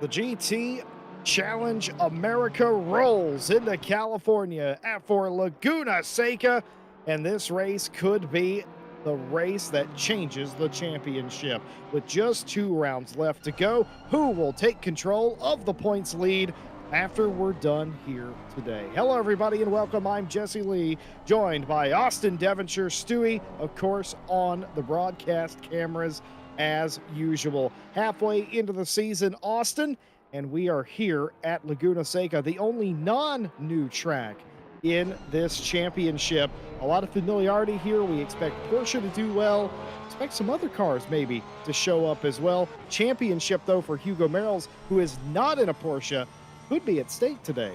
The GT Challenge America rolls into California for Laguna Seca, and this race could be the race that changes the championship. With just 2 rounds left to go, who will take control of the points lead after we're done here today? Hello, everybody, and welcome. I'm Jesse Lee, joined by Austin Devonshire, Stewie, of course, on the broadcast cameras as usual. Halfway into the season, Austin, and we are here at Laguna Seca, the only non-new track in this championship. A lot of familiarity here. We expect Porsche to do well. Expect some other cars maybe to show up as well. Championship, though, for Hugo Merrells, who is not in a Porsche, could be at stake today.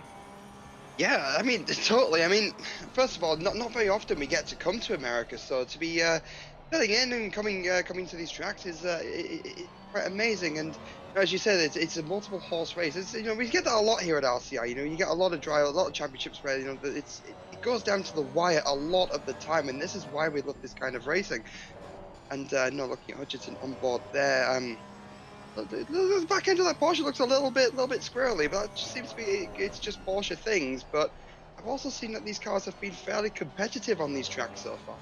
Yeah, I mean, totally. I mean, first of all, not very often we get to come to America, so to be filling in and coming to these tracks is quite amazing. And as you said, it's a multiple horse race. We get that a lot here at RCI. You get a lot of drive, a lot of championships where that it goes down to the wire a lot of the time, and this is why we love this kind of racing. And no, looking at Hutchinson on board there. The back end of that Porsche looks a little bit squirrely, but that just seems to be it's just Porsche things. But I've also seen that these cars have been fairly competitive on these tracks so far.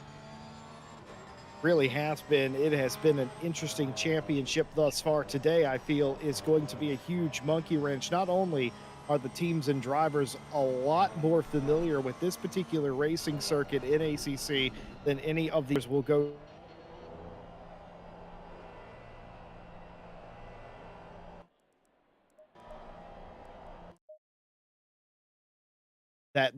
Really has been. It has been an interesting championship thus far. Today, I feel, is going to be a huge monkey wrench. Not only are the teams and drivers a lot more familiar with this particular racing circuit in ACC than any of these will go that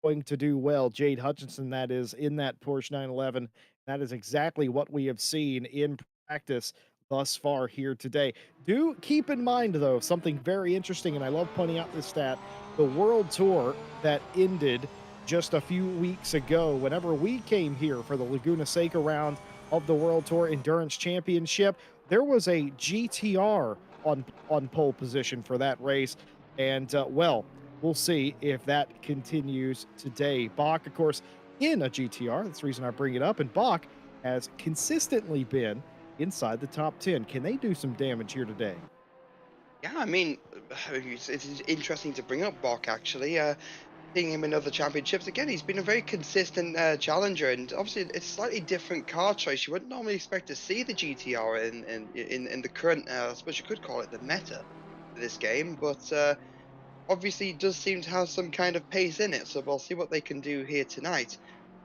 going to do well. Jade Hutchinson, that is, in that Porsche 911. That is exactly what we have seen in practice thus far here today. Do keep in mind, though, something very interesting, and I love pointing out this stat. The World Tour that ended just a few weeks ago, whenever we came here for the Laguna Seca round of the World Tour Endurance Championship, there was a GTR on pole position for that race. And, well, we'll see if that continues today. Bach, of course, in a GTR. That's the reason I bring it up. And Bach has consistently been inside the top 10. Can they do some damage here today? Yeah, I mean, it's interesting to bring up Bok actually. Seeing him in other championships again, he's been a very consistent challenger, and obviously it's slightly different car choice. You wouldn't normally expect to see the GTR in the current, I suppose you could call it the meta for this game, but obviously it does seem to have some kind of pace in it. So we'll see what they can do here tonight.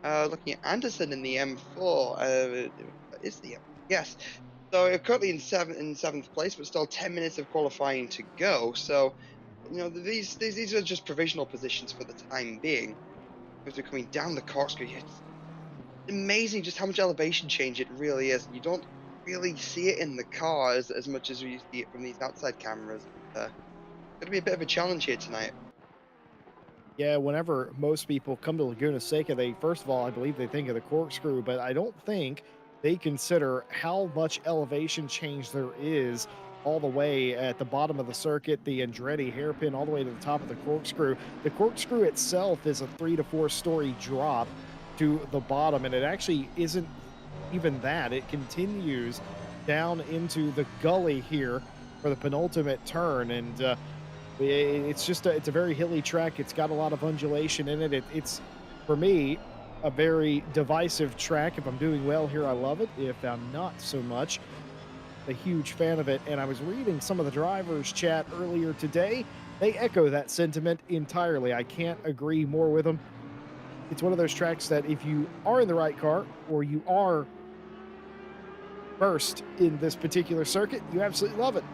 Looking at Anderson in the M4, is the M? Yes. So currently in seventh place, but still 10 minutes of qualifying to go. So these are just provisional positions for the time being. As we're coming down the corkscrew, it's amazing just how much elevation change it really is. You don't really see it in the car as much as you see it from these outside cameras. Going to be a bit of a challenge here tonight. Yeah, whenever most people come to Laguna Seca, they first of all, I believe they think of the corkscrew, but I don't think they consider how much elevation change there is all the way at the bottom of the circuit, the Andretti hairpin, all the way to the top of the corkscrew. The corkscrew itself is a 3 to 4 story drop to the bottom, and it actually isn't even that. It continues down into the gully here for the penultimate turn, and it's just it's a very hilly track. It's got a lot of undulation in it. It's for me a very divisive track. If I'm doing well here, I love it. If I'm not so much, a huge fan of it. And I was reading some of the drivers' chat earlier today. They echo that sentiment entirely. I can't agree more with them. It's one of those tracks that if you are in the right car or you are first in this particular circuit, you absolutely love it.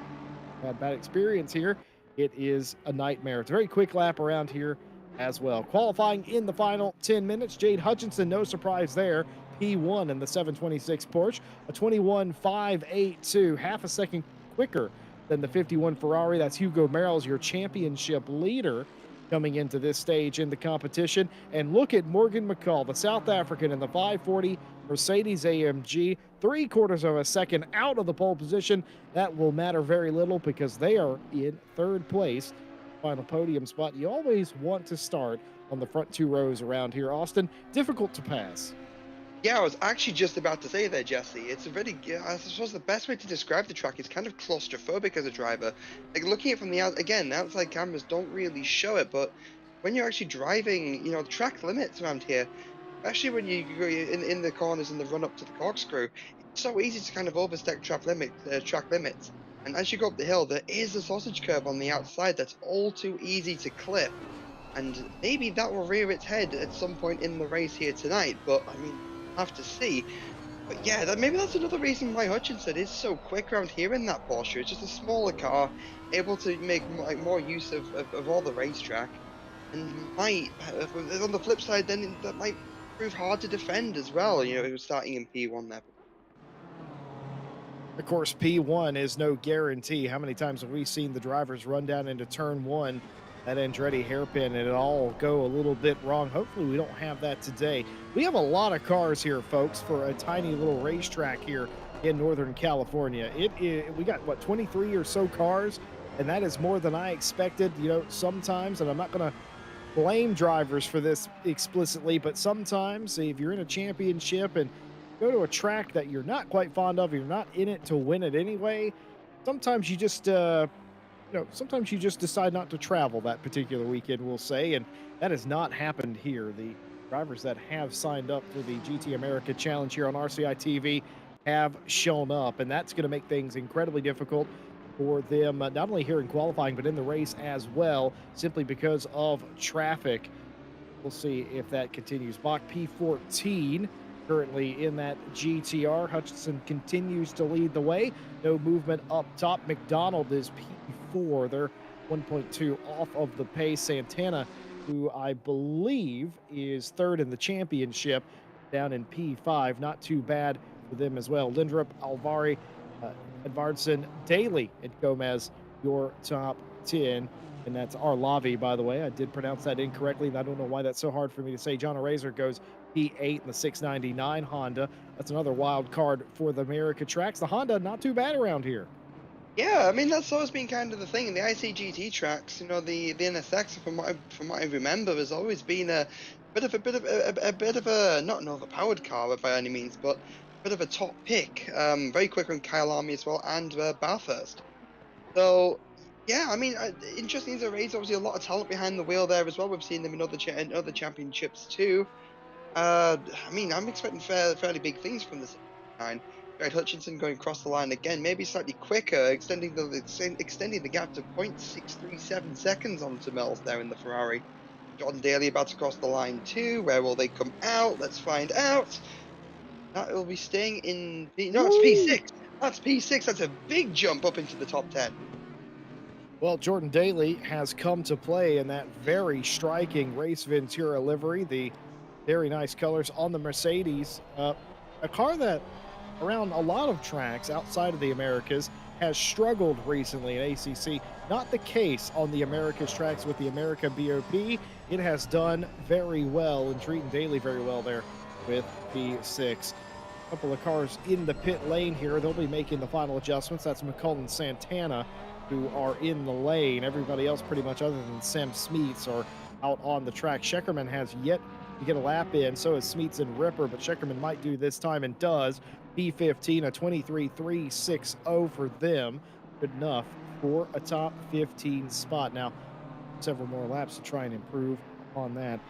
Had bad experience here. It is a nightmare. It's a very quick lap around here as well. Qualifying in the final 10 minutes, Jade Hutchinson, no surprise there. P1 in the 726 Porsche, a 21.582, half a second quicker than the 51 Ferrari. That's Hugo Merrells, your championship leader, coming into this stage in the competition. And look at Morgan McCall, the South African, in the 540 Mercedes AMG, 3/4 of a second out of the pole position. That will matter very little because they are in third place. Final podium spot. You always want to start on the front 2 rows around here, Austin. Difficult to pass. Yeah, I was actually just about to say there, Jesse. It's a really, yeah, I suppose the best way to describe the track is kind of claustrophobic as a driver. Like looking at it from the out, again, the outside cameras don't really show it, but when you're actually driving, the track limits around here, especially when you go in the corners in the run up to the corkscrew, it's so easy to kind of overstep track limits. And as you go up the hill, there is a sausage curve on the outside that's all too easy to clip. And maybe that will rear its head at some point in the race here tonight. But I mean, we'll have to see. But yeah, maybe that's another reason why Hutchinson is so quick around here in that Porsche. It's just a smaller car, able to make more use of all the racetrack, and might on the flip side, then that might prove hard to defend as well. It was starting in P1 there. Of course, P1 is no guarantee. How many times have we seen the drivers run down into turn one, that Andretti hairpin, and it all go a little bit wrong? Hopefully, we don't have that today. We have a lot of cars here, folks, for a tiny little racetrack here in Northern California. We got what, 23 or so cars, and that is more than I expected. Sometimes, and I'm not going to blame drivers for this explicitly, but sometimes if you're in a championship and go to a track that you're not quite fond of, you're not in it to win it anyway. Sometimes you just, sometimes you just decide not to travel that particular weekend, we'll say, and that has not happened here. The drivers that have signed up for the GT America Challenge here on RCI TV have shown up, and that's going to make things incredibly difficult for them, not only here in qualifying, but in the race as well, simply because of traffic. We'll see if that continues. Bach P14 currently in that GTR. Hutchinson continues to lead the way. No movement up top. McDonald is P4. They're 1.2 off of the pace. Santana, who I believe is third in the championship, down in P5. Not too bad for them as well. Lindrup, Alvari, uh, Edvardson, Daly, and Gomez, your top 10. And that's Arlavi, by the way. I did pronounce that incorrectly. I don't know why that's so hard for me to say. John Razor goes P8 in the 699 Honda. That's another wild card for the America tracks. The Honda, not too bad around here. Yeah, I mean that's always been kind of the thing in the ICGT tracks. The NSX, from what I remember, has always been a bit of a not an overpowered car by any means, but a bit of a top pick. Very quick on Kyle Army as well, and Bathurst. So yeah, I mean, interesting as a race. Obviously, a lot of talent behind the wheel there as well. We've seen them in other championships too. I mean, I'm expecting fairly big things from the 69. Jared Hutchinson going across the line again, maybe slightly quicker, extending the gap to 0.637 seconds onto Mills there in the Ferrari. John Daly about to cross the line too. Where will they come out? Let's find out. That will be staying in no, it's Woo! P6. That's P6. That's a big jump up into the top 10. Well, Jordan Daly has come to play in that very striking race Ventura livery, the very nice colors on the Mercedes. A car that around a lot of tracks outside of the Americas has struggled recently in ACC. Not the case on the Americas tracks with the America BOP. It has done very well and treating Daly very well there with P6. A couple of cars in the pit lane here. They'll be making the final adjustments. That's McCullen Santana who are in the lane. Everybody else, pretty much other than Sam Smeets, are out on the track. Scheckerman has yet to get a lap in. So is Smeets and Ripper, but Scheckerman might do this time and does. P15, a 23.360 for them. Good enough for a top 15 spot. Now, several more laps to try and improve on that.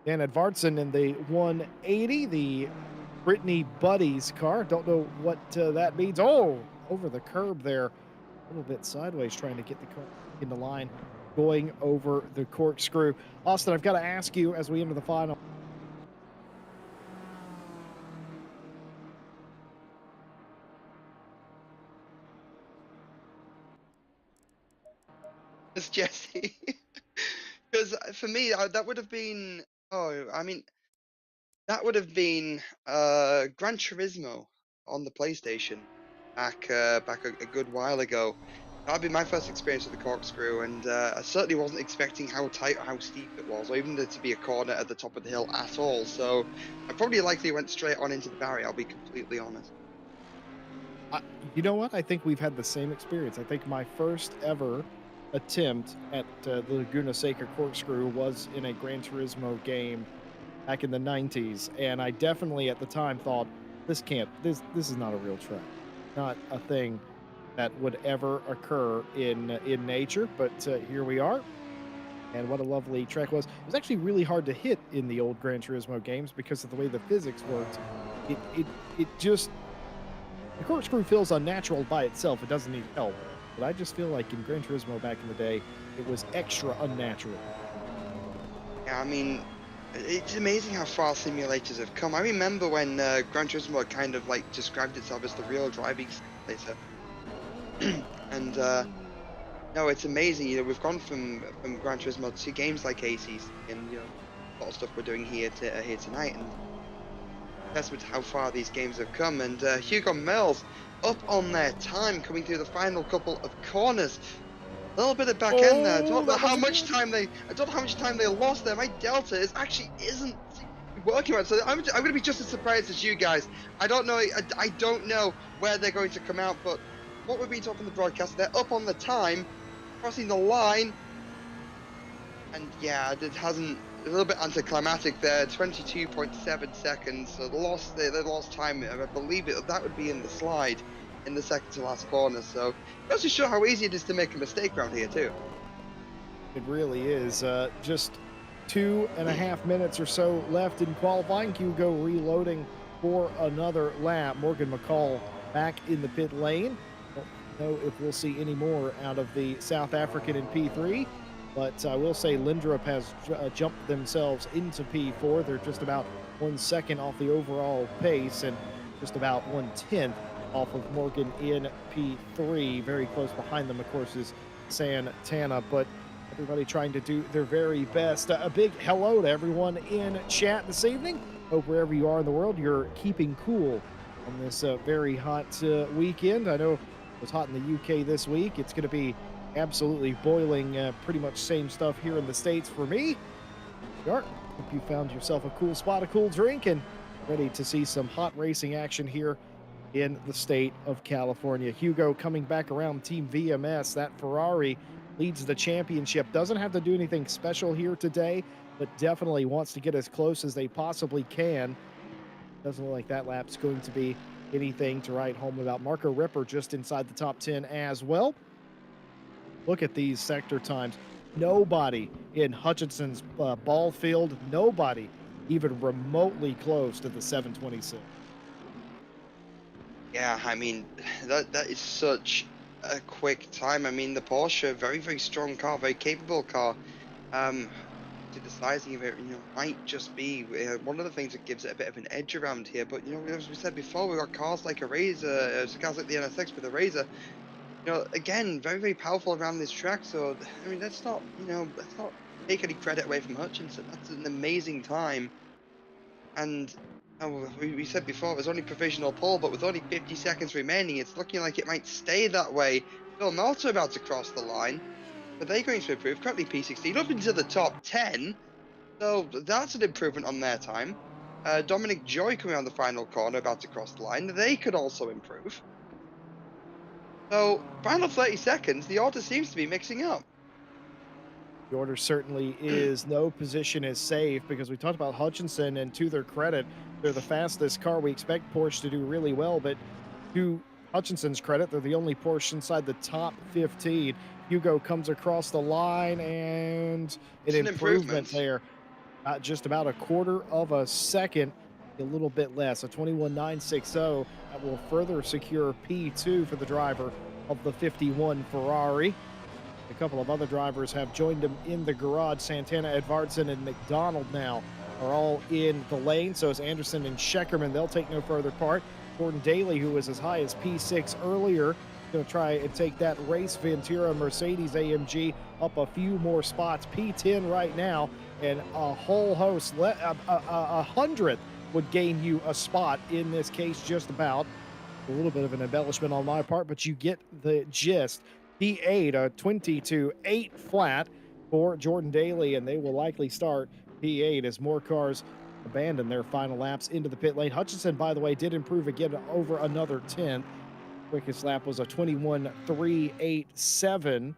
Dan Edvardson in the 180, the Brittany Buddies car. Don't know what that means. Oh, over the curb there. A little bit sideways trying to get the car in the line going over the corkscrew. Austin, I've got to ask you as we enter the final. It's Jesse. Because for me, that would have been. Oh, I mean, that would have been Gran Turismo on the PlayStation back a good while ago. That'd be my first experience with the corkscrew, and I certainly wasn't expecting how tight or how steep it was, or even there to be a corner at the top of the hill at all. So I probably likely went straight on into the barrier. I'll be completely honest. I, you know what? I think we've had the same experience. I think my first ever attempt at the Laguna Seca corkscrew was in a Gran Turismo game back in the 90s, and I definitely at the time thought this is not a real track, not a thing that would ever occur in nature. But here we are, and what a lovely track was. It was actually really hard to hit in the old Gran Turismo games because of the way the physics worked. It just the corkscrew feels unnatural by itself. It doesn't need help, but I just feel like in Gran Turismo back in the day, it was extra unnatural. Yeah, I mean, it's amazing how far simulators have come. I remember when Gran Turismo kind of like described itself as the real driving simulator, and no, it's amazing. We've gone from Gran Turismo to games like ACC, and a lot of stuff we're doing here tonight, and testament to how far these games have come. And Hugo Mills up on their time, coming through the final couple of corners. A little bit of back end there. I Oh, don't know that how was a much good. time they lost there. My delta is actually isn't working right. So I'm going to be just as surprised as you guys. I don't know. I don't know where they're going to come out, but what we've been talking the broadcast, they're up on the time, crossing the line, and yeah, it hasn't. A little bit anticlimactic there. 22.7 seconds. So the lost time. I believe that would be in the slide in the second to last corner. So goes to show how easy it is to make a mistake around here too. It really is. Just 2.5 minutes or so left in qualifying. Hugo reloading for another lap. Morgan McCall back in the pit lane. Don't know if we'll see any more out of the South African in P3, but I will say Lindrup has jumped themselves into P4. They're just about 1 second off the overall pace and just about 1/10 off of Morgan in P3. Very close behind them, of course, is Santana, but everybody trying to do their very best. A big hello to everyone in chat this evening. Hope wherever you are in the world, you're keeping cool on this very hot weekend. I know it was hot in the UK this week. It's going to be absolutely boiling, pretty much same stuff here in the States for me. Hope you found yourself a cool spot, a cool drink, and ready to see some hot racing action here in the state of California. Hugo coming back around Team VMS. That Ferrari leads the championship. Doesn't have to do anything special here today, but definitely wants to get as close as they possibly can. Doesn't look like that lap's going to be anything to write home about. Marco Ripper just inside the top 10 as well. Look at these sector times. Nobody in Hutchinson's ball field, nobody even remotely close to the 726. Yeah, I mean that is such a quick time. I mean the Porsche, very very strong car, very capable car. Um, to the sizing of it, might just be one of the things that gives it a bit of an edge around here. But as we said before, we've got cars like a Razor, cars like the NSX with a Razor. Again, very very powerful around this track. So I mean, let's not take any credit away from Hutchinson. That's an amazing time. And we said before, there's only provisional pole, but with only 50 seconds remaining, it's looking like it might stay that way. Phil Melter about to cross the line. But they're going to improve. Currently P16 up into the top 10. So that's an improvement on their time. Dominic Joy coming on the final corner about to cross the line. They could also improve. So final 30 seconds, the order seems to be mixing up. The order certainly is. No position is safe because we talked about Hutchinson, and to their credit, they're the fastest car. We expect Porsche to do really well, but to Hutchinson's credit, they're the only Porsche inside the top 15. Hugo comes across the line and an It's an improvement improvement. there. Just about a quarter of a second, a little bit less, a 21.960 that will further secure P2 for the driver of the 51 Ferrari. A couple of other drivers have joined him in the garage. Santana, Edvardsen, and McDonald now are all in the lane. So is Anderson and Scheckerman. They'll take no further part. Gordon Daly, who was as high as P6 earlier, going to try and take that race Ventura Mercedes AMG up a few more spots. P10 right now, and a whole host, a hundredth would gain you a spot in this case, just about. A little bit of an embellishment on my part, but you get the gist. P8, a 22.8 flat for Jordan Daly, and they will likely start P8 as more cars abandon their final laps into the pit lane. Hutchinson, by the way, did improve again over another 10th. Quickest lap was a 21.387.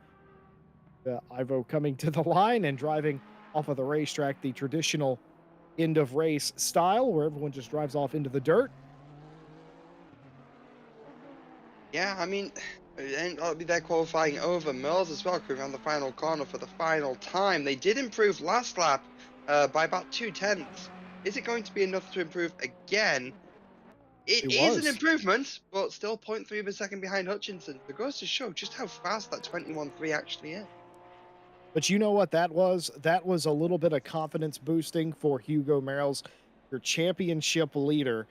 Ivo coming to the line and driving off of the racetrack, the traditional end of race style where everyone just drives off into the dirt. Yeah, I mean, and I'll be there qualifying over Mills as well, coming around the final corner for the final time. They did improve last lap by about 2 tenths. Is it going to be enough to improve again? It It is an was. improvement, but still zero point 0.3 of a second behind Hutchinson. So it goes to show just how fast that 21.3 actually is. But you know what that was? That was a little bit of confidence boosting for Hugo Merrill's your championship leader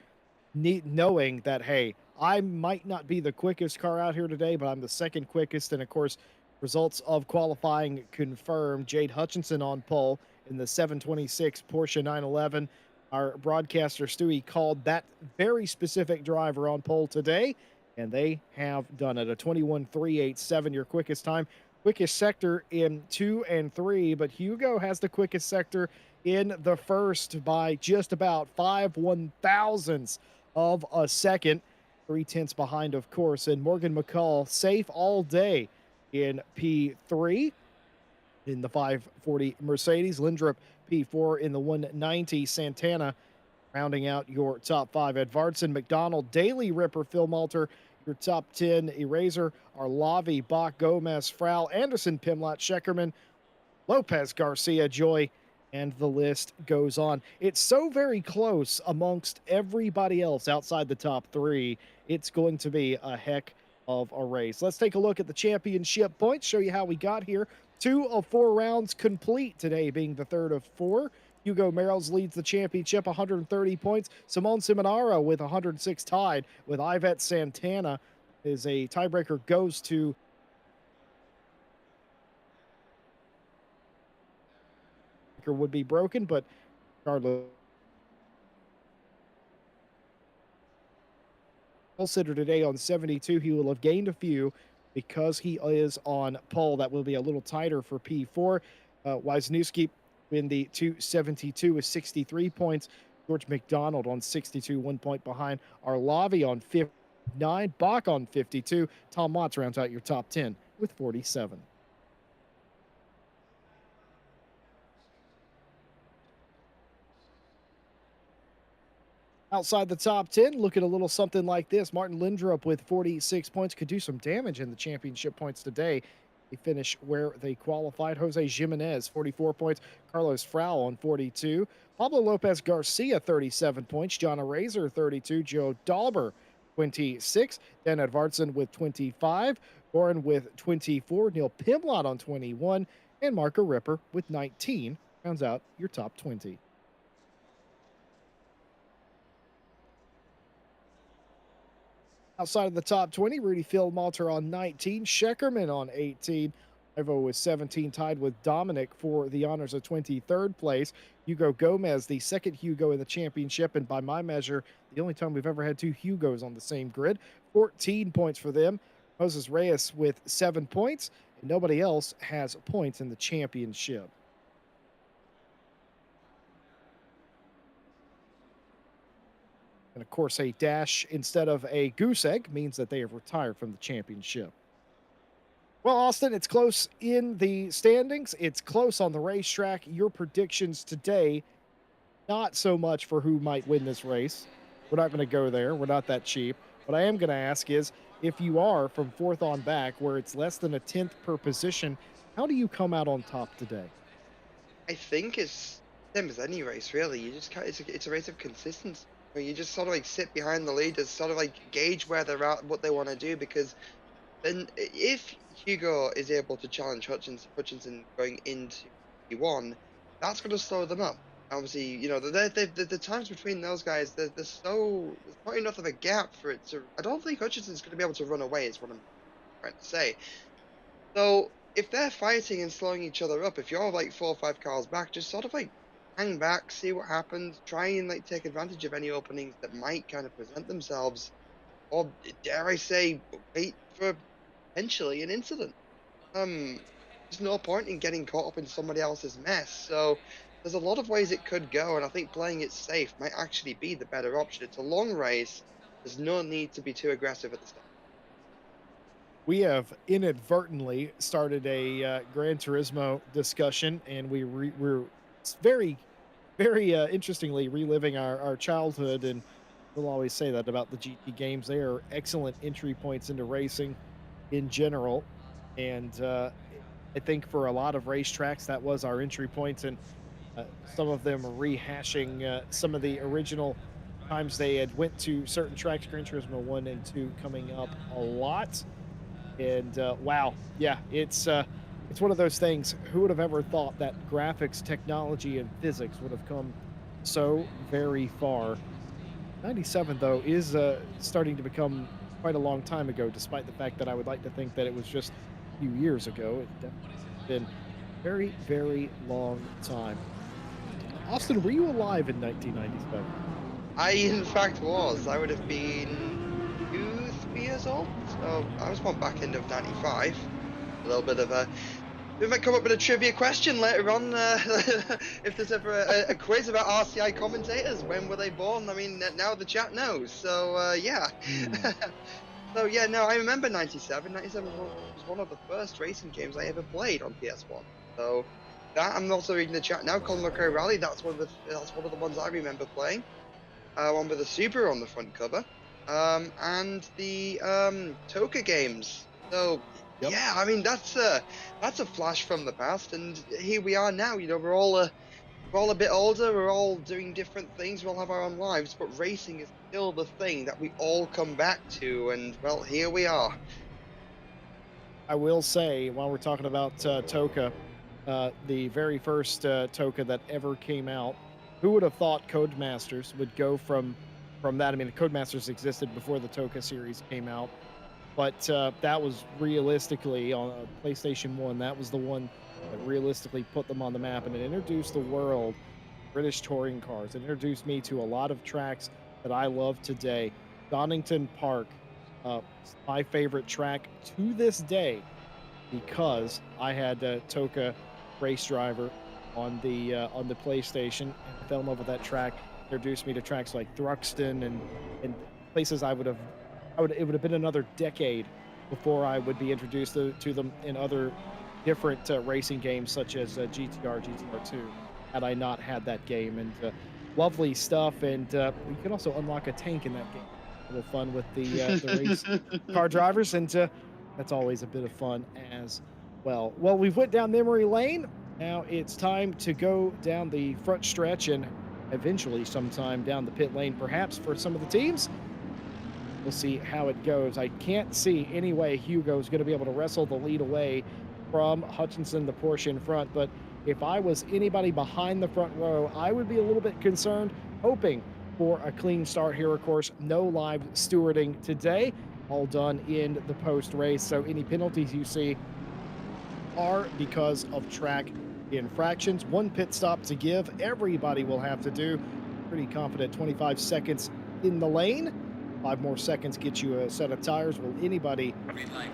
knowing that, hey, I might not be the quickest car out here today, but I'm the second quickest. And of course, results of qualifying confirmed Jade Hutchinson on pole in the 726 Porsche 911. Our broadcaster Stewie called that very specific driver on pole today, and they have done it. A 21.387, your quickest time, quickest sector in 2 and 3. But Hugo has the quickest sector in the first by just about 5/1000ths of a second, 3 tenths behind, of course. And Morgan McCall safe all day in P3 in the 540 Mercedes. Lindrup P4 in the 190 Santana, rounding out your top five. Edvardson, McDonald, Daily Ripper, Phil Malter, your top 10. Eraser, Arlavi, Bach, Gomez, Frau, Anderson, Pimlott, Scheckerman, Lopez, Garcia, Joy, and the list goes on. It's so very close amongst everybody else outside the top three. It's going to be a heck of a race. Let's take a look at the championship points, show you how we got here. 2 of 4 rounds complete today, being the third of four. Hugo Merrill's leads the championship, 130 points. Simone Simonaro with 106 tied with Ivette Santana. Is a tiebreaker goes to would be broken, but regardless, sitter today on 72. He will have gained a few because he is on pole. That will be a little tighter for P4. Wisniewski in the 272 with 63 points. George McDonald on 62, 1 point behind. Arlavi on 59. Bach on 52. Tom Watts rounds out your top 10 with 47. Outside the top 10, look at a little something like this. Martin Lindrup with 46 points could do some damage in the championship points today. They finish where they qualified. Jose Jimenez, 44 points. Carlos Frau on 42. Pablo Lopez Garcia, 37 points. John Arazer, 32. Joe Dauber, 26. Dan Edvardson with 25. Goran with 24. Neil Pimlott on 21. And Marco Ripper with 19 rounds out your top 20. Outside of the top 20, Rudy Philmalter on 19, Scheckerman on 18. Ivo with 17, tied with Dominic for the honors of 23rd place. Hugo Gomez, the second Hugo in the championship, and by my measure, the only time we've ever had two Hugos on the same grid. 14 points for them. Moses Reyes with 7 points, and nobody else has points in the championship. And of course, a dash instead of a goose egg means that they have retired from the championship. Well, Austin, it's close in the standings. It's close on the racetrack. Your predictions today, not so much for who might win this race. We're not going to go there. We're not that cheap. What I am going to ask is if you are from fourth on back, where it's less than a tenth per position, how do you come out on top today? I think it's same as any race, really. You just can't. It's a race of consistency. Where you just sort of like sit behind the leaders, sort of like gauge where they're at, what they want to do. Because then, if Hugo is able to challenge Hutchinson going into P1, that's going to slow them up. Obviously, the times between those guys, there's not enough of a gap for it to. I don't think Hutchinson's going to be able to run away. Is what I'm trying to say. So if they're fighting and slowing each other up, if you're like 4 or 5 cars back, just sort of like hang back, see what happens, try and like take advantage of any openings that might kind of present themselves, or dare I say, wait for potentially an incident. Um, there's no point in getting caught up in somebody else's mess. So there's a lot of ways it could go, and I think playing it safe might actually be the better option. It's a long race. There's no need to be too aggressive at the start. We have inadvertently started a Gran Turismo discussion, and we're very very interestingly reliving our childhood, and we'll always say that about the GT games. They are excellent entry points into racing in general, and I think for a lot of racetracks that was our entry points, and some of them are rehashing some of the original times they had went to certain tracks. Gran Turismo 1 and 2 coming up a lot, and wow, yeah, it's one of those things. Who would have ever thought that graphics, technology, and physics would have come so very far? 97 though is starting to become quite a long time ago, despite the fact that I would like to think that it was just a few years ago. It definitely been very, very long time. Austin, were you alive in 1997? I, in fact, was. I would have been 2, 3 years old. So I was born back end of '95. A little bit of a we might come up with a trivia question later on. If there's ever a quiz about RCI commentators, when were they born? I mean, now the chat knows. So yeah. Hmm. So yeah, no, I remember '97. '97 was one of the first racing games I ever played on PS1. So that I'm also reading the chat now. Colin McRae Rally. That's one of the ones I remember playing. One with the Subaru on the front cover, and the Toka games. So Yep. yeah, I mean that's a flash from the past, and here we are now. You know, we're all a bit older. We're all doing different things. We all have our own lives, but racing is still the thing that we all come back to. And well, here we are. I will say, while we're talking about Toka, the very first Toka that ever came out, who would have thought Codemasters would go from that? I mean, Codemasters existed before the Toka series came out, but that was realistically on PlayStation 1. That was the one that realistically put them on the map, and it introduced the world British touring cars. It introduced me to a lot of tracks that I love today. Donington Park, my favorite track to this day because I had Toka Race Driver on the PlayStation, and I fell in love with that track. Introduced me to tracks like Thruxton and places I would it would have been another decade before I would be introduced to them in other different racing games such as GTR, GTR2. Had I not had that game, and lovely stuff, and you could also unlock a tank in that game. A little fun with the race car drivers, and that's always a bit of fun as well. Well, we've went down memory lane. Now it's time to go down the front stretch and eventually sometime down the pit lane, perhaps for some of the teams. We'll see how it goes. I can't see any way Hugo's going to be able to wrestle the lead away from Hutchinson, the Porsche in front. But if I was anybody behind the front row, I would be a little bit concerned, hoping for a clean start here. Of course, no live stewarding today, all done in the post race. So any penalties you see are because of track infractions. One pit stop to give. Everybody will have to do. Pretty confident 25 seconds in the lane. 5 more seconds get you a set of tires. Will anybody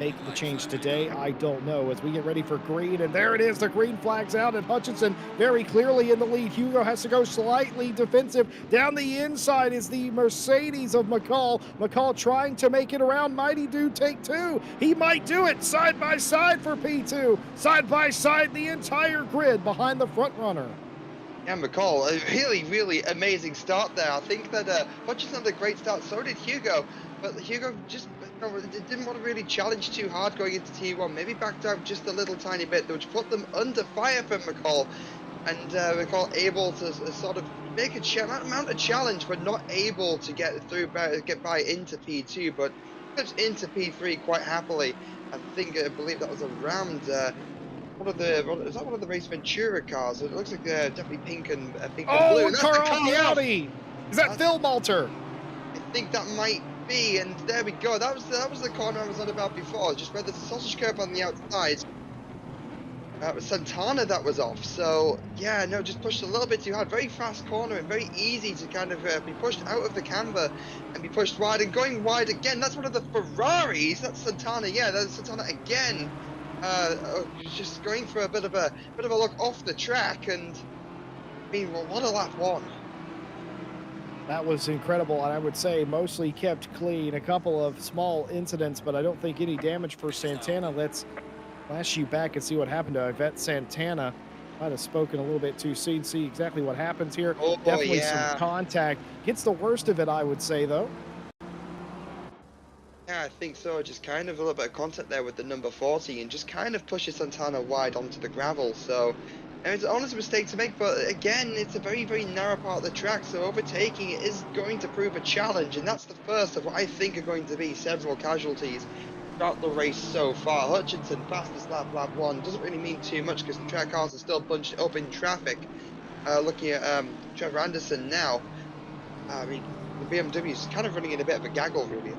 make the change today? I don't know. As we get ready for green, and there it is. The green flag's out, and Hutchinson very clearly in the lead. Hugo has to go slightly defensive. Down the inside is the Mercedes of McCall. McCall trying to make it around. Mighty Dude take two. He might do it. Side by side for P2. Side by side, the entire grid behind the front runner. Yeah, McCall, a really, really amazing start there. I think that Hutchinson had a great start, so did Hugo. But Hugo just didn't want to really challenge too hard going into T1. Maybe backed out just a little tiny bit, which put them under fire from McCall. And McCall able to sort of make mount a challenge, but not able to get by into P2, but slips into P3 quite happily. I believe that was around. Is that one of the Race Ventura cars? It looks like definitely pink and blue. Oh, And a that's the car off car the off. Audi. Is that Phil Malter? I think that might be. And there we go. That was the corner I was on about before. Just where there's a sausage curb on the outside. It was Santana that was off. So yeah, no, just pushed a little bit too hard. Very fast corner and very easy to kind of be pushed out of the camber and be pushed wide and going wide again. That's one of the Ferraris. That's Santana. Yeah, that's Santana again. Just going for a bit of a look off the track, and I mean, well, what a lap one. That was incredible, and I would say mostly kept clean. A couple of small incidents, but I don't think any damage for Santana. Let's flash you back and see what happened to Yvette Santana. Might have spoken a little bit too soon. See exactly what happens here. Oh, Definitely some yeah. contact. Gets the worst of it, I would say, though. Yeah, I think so. Just kind of a little bit of contact there with the number 40 and just kind of pushes Santana wide onto the gravel. So, and it's an honest mistake to make, but again, it's a very, very narrow part of the track. So overtaking it is going to prove a challenge. And that's the first of what I think are going to be several casualties throughout the race so far. Hutchinson, fastest lap, lap one. Doesn't really mean too much because the track cars are still bunched up in traffic. Looking at Trevor Anderson now. I mean, the BMW is kind of running in a bit of a gaggle, really.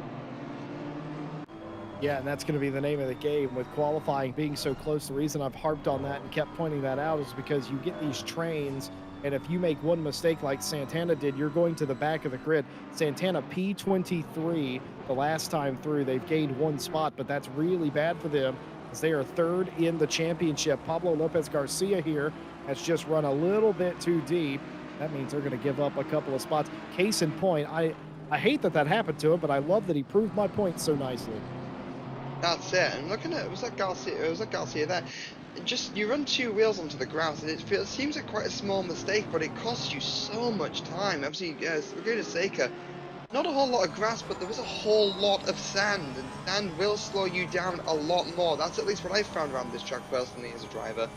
Yeah, and that's going to be the name of the game with qualifying being so close. The reason I've harped on that and kept pointing that out is because you get these trains, and if you make one mistake like Santana did, you're going to the back of the grid. Santana P23 the last time through, they've gained one spot, but that's really bad for them as they are third in the championship. Pablo Lopez Garcia here has just run a little bit too deep. That means they're going to give up a couple of spots. Case in point, I hate that that happened to him, but I love that he proved my point so nicely. That's it. And looking at it was like Garcia. It was like Garcia there. Just you run two wheels onto the grass, and it seems like quite a small mistake, but it costs you so much time. Obviously, Laguna Seca, not a whole lot of grass, but there was a whole lot of sand, and sand will slow you down a lot more. That's at least what I found around this track personally as a driver.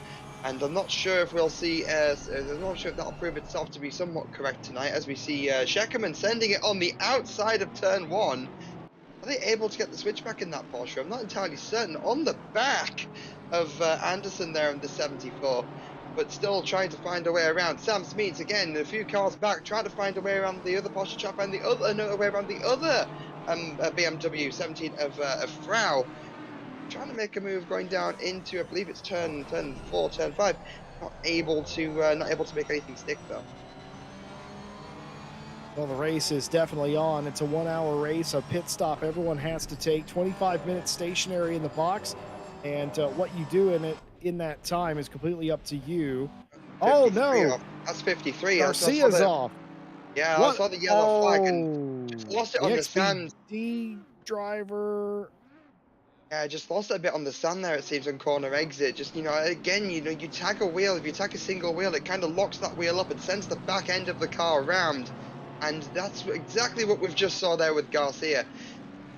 And I'm not sure if we'll see. I'm not sure if that'll prove itself to be somewhat correct tonight, as we see Scheckerman sending it on the outside of turn one. Are they able to get the switchback in that Porsche? I'm not entirely certain. On the back of Anderson there in the 74, but still trying to find a way around. Sam Smeets again, a few cars back, trying to find a way around the other Porsche chap and the other no, way around the other BMW 17 of Frau. Trying to make a move going down into, I believe it's turn four, turn five. Not able to make anything stick though. Well, the race is definitely on. It's a 1 hour race, a pit stop everyone has to take, 25 minutes stationary in the box. And what you do in it in that time is completely up to you. Oh, 53 no. off. That's 53. I saw Garcia's that. off. Yeah, I What? saw the yellow flag and just Oh, lost it the on the sand. XPD driver. Yeah, just lost it a bit on the sand there, it seems, on corner exit. Just, again, you tag a wheel, if you tag a single wheel, it kind of locks that wheel up and sends the back end of the car around. And that's exactly what we've just saw there with Garcia.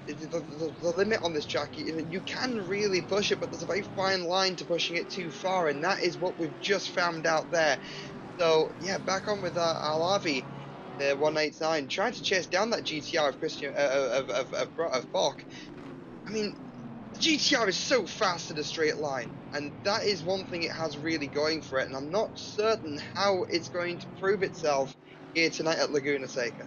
The limit on this track, you can really push it, but there's a very fine line to pushing it too far, and that is what we've just found out there. So, yeah, back on with Alavi, the 189, trying to chase down that GTR of Christian of Bach. I mean, the GTR is so fast in a straight line, and that is one thing it has really going for it. And I'm not certain how it's going to prove itself here tonight at Laguna Seca.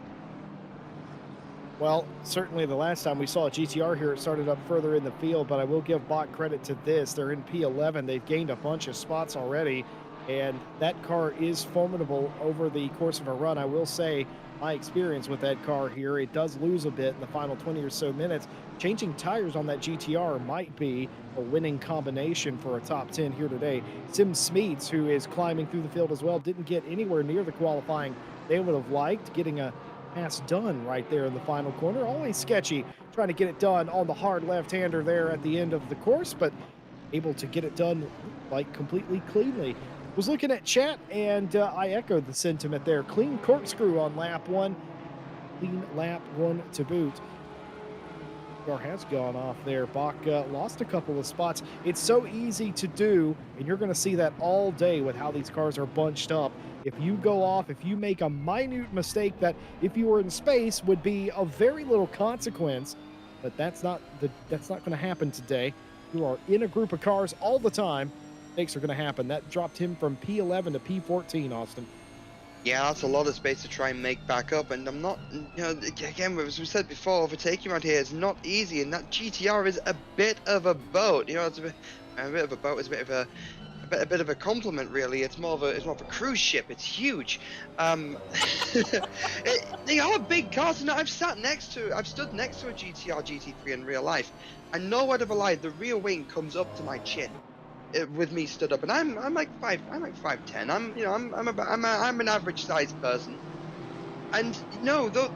Well, certainly the last time we saw a GTR here, it started up further in the field, but I will give Bach credit to this. They're in P11. They've gained a bunch of spots already, and that car is formidable over the course of a run. I will say my experience with that car here, it does lose a bit in the final 20 or so minutes. Changing tires on that GTR might be a winning combination for a top 10 here today. Sim Smeets, who is climbing through the field as well, didn't get anywhere near the qualifying they would have liked, getting a pass done right there in the final corner. Always sketchy trying to get it done on the hard left-hander there at the end of the course, but able to get it done like completely cleanly. Was looking at chat and I echoed the sentiment there. Clean corkscrew on lap one, clean lap one to boot. Car has gone off there. Bach lost a couple of spots. It's so easy to do, and you're going to see that all day with how these cars are bunched up. If you go off, if you make a minute mistake that, if you were in space, would be of very little consequence, but that's not going to happen today. You are in a group of cars all the time. Mistakes are going to happen. That dropped him from P11 to P14, Austin. Yeah, that's a lot of space to try and make back up, and I'm not, again, as we said before, overtaking around here is not easy, and that GTR is a bit of a boat. It's a bit of a boat. It's a bit of a compliment, really. It's more of a cruise ship. It's huge. They are big cars, and I've stood next to a GTR GT3 in real life, and no word of a lie, the rear wing comes up to my chin with me stood up, and I'm like 5'10". I'm an average sized person, and no, the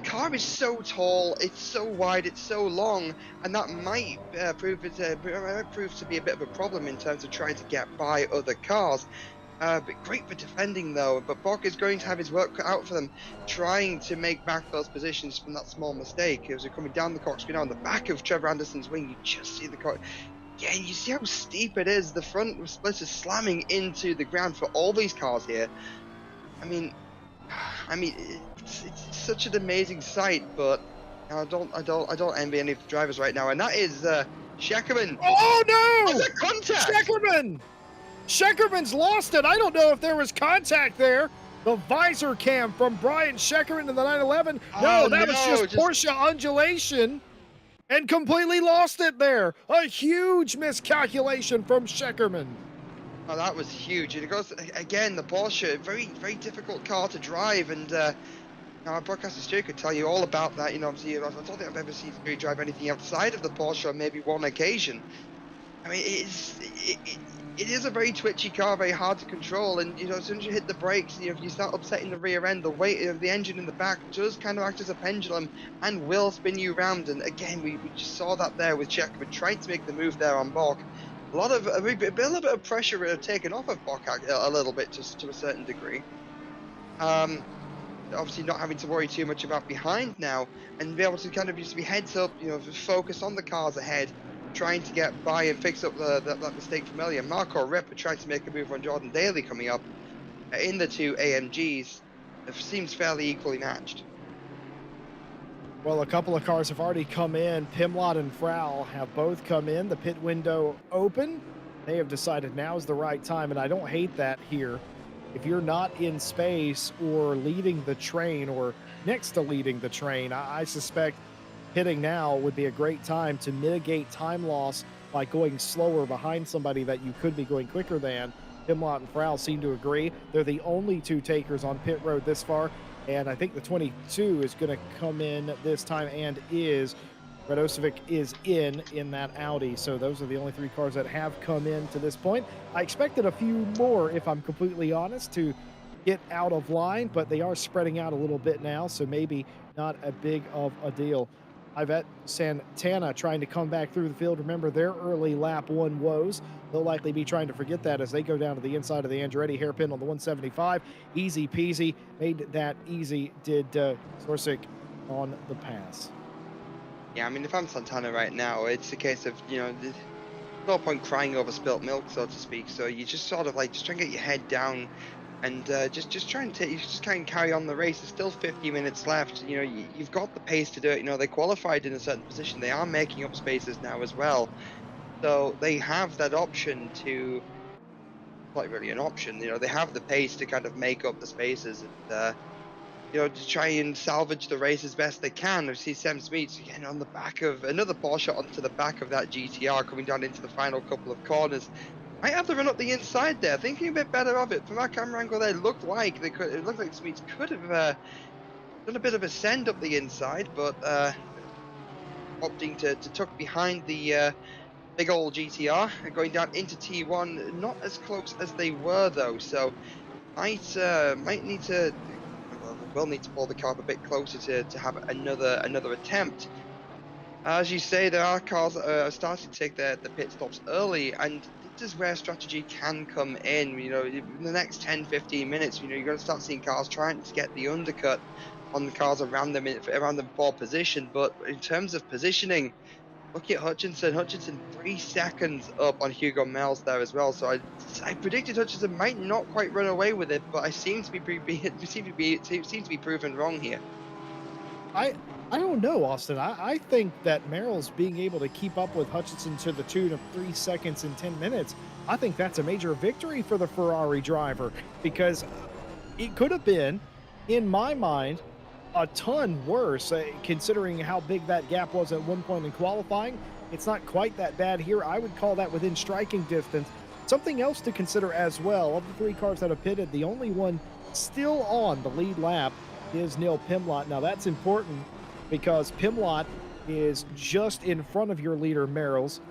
the car is so tall, it's so wide, it's so long, and that might prove to be a bit of a problem in terms of trying to get by other cars. But great for defending though. But Bok is going to have his work cut out for them, trying to make back those positions from that small mistake. As we're coming down the corkscrew now on the back of Trevor Anderson's wing, you just see the car. Yeah, and you see how steep it is. The front split is slamming into the ground for all these cars here. I mean, it's such an amazing sight, but I don't envy any of the drivers right now. And that is Sheckerman. Oh That's no! a contact. Sheckerman! Sheckerman's lost it. I don't know if there was contact there. The visor cam from Brian Sheckerman in the 911. Oh No, that was no! just Just Porsche undulation and completely lost it there. A huge miscalculation from Sheckerman. oh, that was huge. And it goes again. The Porsche, very very difficult car to drive, and our broadcaster Stu could tell you all about that. You know, obviously, I don't think I've ever seen Stu drive anything outside of the Porsche on maybe one occasion. I mean, it is a very twitchy car, very hard to control, and you know, as soon as you hit the brakes, you know, if you start upsetting the rear end, the weight of the engine in the back does kind of act as a pendulum and will spin you round. And again, we just saw that there with Checkman trying to make the move there on Bok. A little bit of pressure taken off of Bok a little bit, just to a certain degree. Um, Obviously not having to worry too much about behind now, and be able to kind of just be heads up, you know, focus on the cars ahead, trying to get by and fix up that mistake from earlier. Marco Ripper trying to make a move on Jordan Daly coming up in the two AMGs. It seems fairly equally matched. Well, a couple of cars have already come in. Pimlott and Frau have both come in. The pit window open. They have decided now is the right time, and I don't hate that here. If you're not in space or leading the train or next to leading the train, I suspect hitting now would be a great time to mitigate time loss by going slower behind somebody that you could be going quicker than. Pimlott and Frau seem to agree. They're the only two takers on pit road this far, and I think the 22 is going to come in this time and is. Radosevic is in that Audi, so those are the only three cars that have come in to this point. I expected a few more, if I'm completely honest, to get out of line, but they are spreading out a little bit now, so maybe not a big of a deal. Ivette Santana trying to come back through the field. Remember their early lap one woes. They'll likely be trying to forget that as they go down to the inside of the Andretti hairpin on the 175. Easy peasy. Made that easy, did Sorsic on the pass. Yeah, I mean, if I'm Santana right now, it's a case of, you know, there's no point crying over spilt milk, so to speak. So you just sort of like just try and get your head down and just try and you just kind of carry on the race. There's still 50 minutes left. You know, you've got the pace to do it. You know, they qualified in a certain position. They are making up spaces now as well. So they have that option to, not really an option, you know, they have the pace to kind of make up the spaces and, you know, to try and salvage the race as best they can. We see Sam Smeets again on the back of another Porsche onto the back of that GTR coming down into the final couple of corners. Might have to run up the inside there. Thinking a bit better of it from our camera angle there. It looked like Smeets could have done a bit of a send up the inside, but opting to tuck behind the big old GTR and going down into T1. Not as close as they were though, so might need to. Well, will need to pull the car up a bit closer to have another attempt. As you say, there are cars that are starting to take the pit stops early, and this is where strategy can come in. You know, in the next 10-15 minutes, you know, you're going to start seeing cars trying to get the undercut on the cars around them for position. But in terms of positioning, look at Hutchinson. Hutchinson 3 seconds up on Hugo Mels there as well. So I predicted Hutchinson might not quite run away with it, but I seem to be proven wrong here. I don't know, Austin. I think that Merrill's being able to keep up with Hutchinson to the tune of 3 seconds in 10 minutes. I think that's a major victory for the Ferrari driver because it could have been, in my mind, a ton worse, considering how big that gap was at one point in qualifying. It's not quite that bad here. I would call that within striking distance. Something else to consider as well, of the three cars that have pitted, the only one still on the lead lap is Neil Pimlott. Now that's important because Pimlott is just in front of your leader, Merrill's.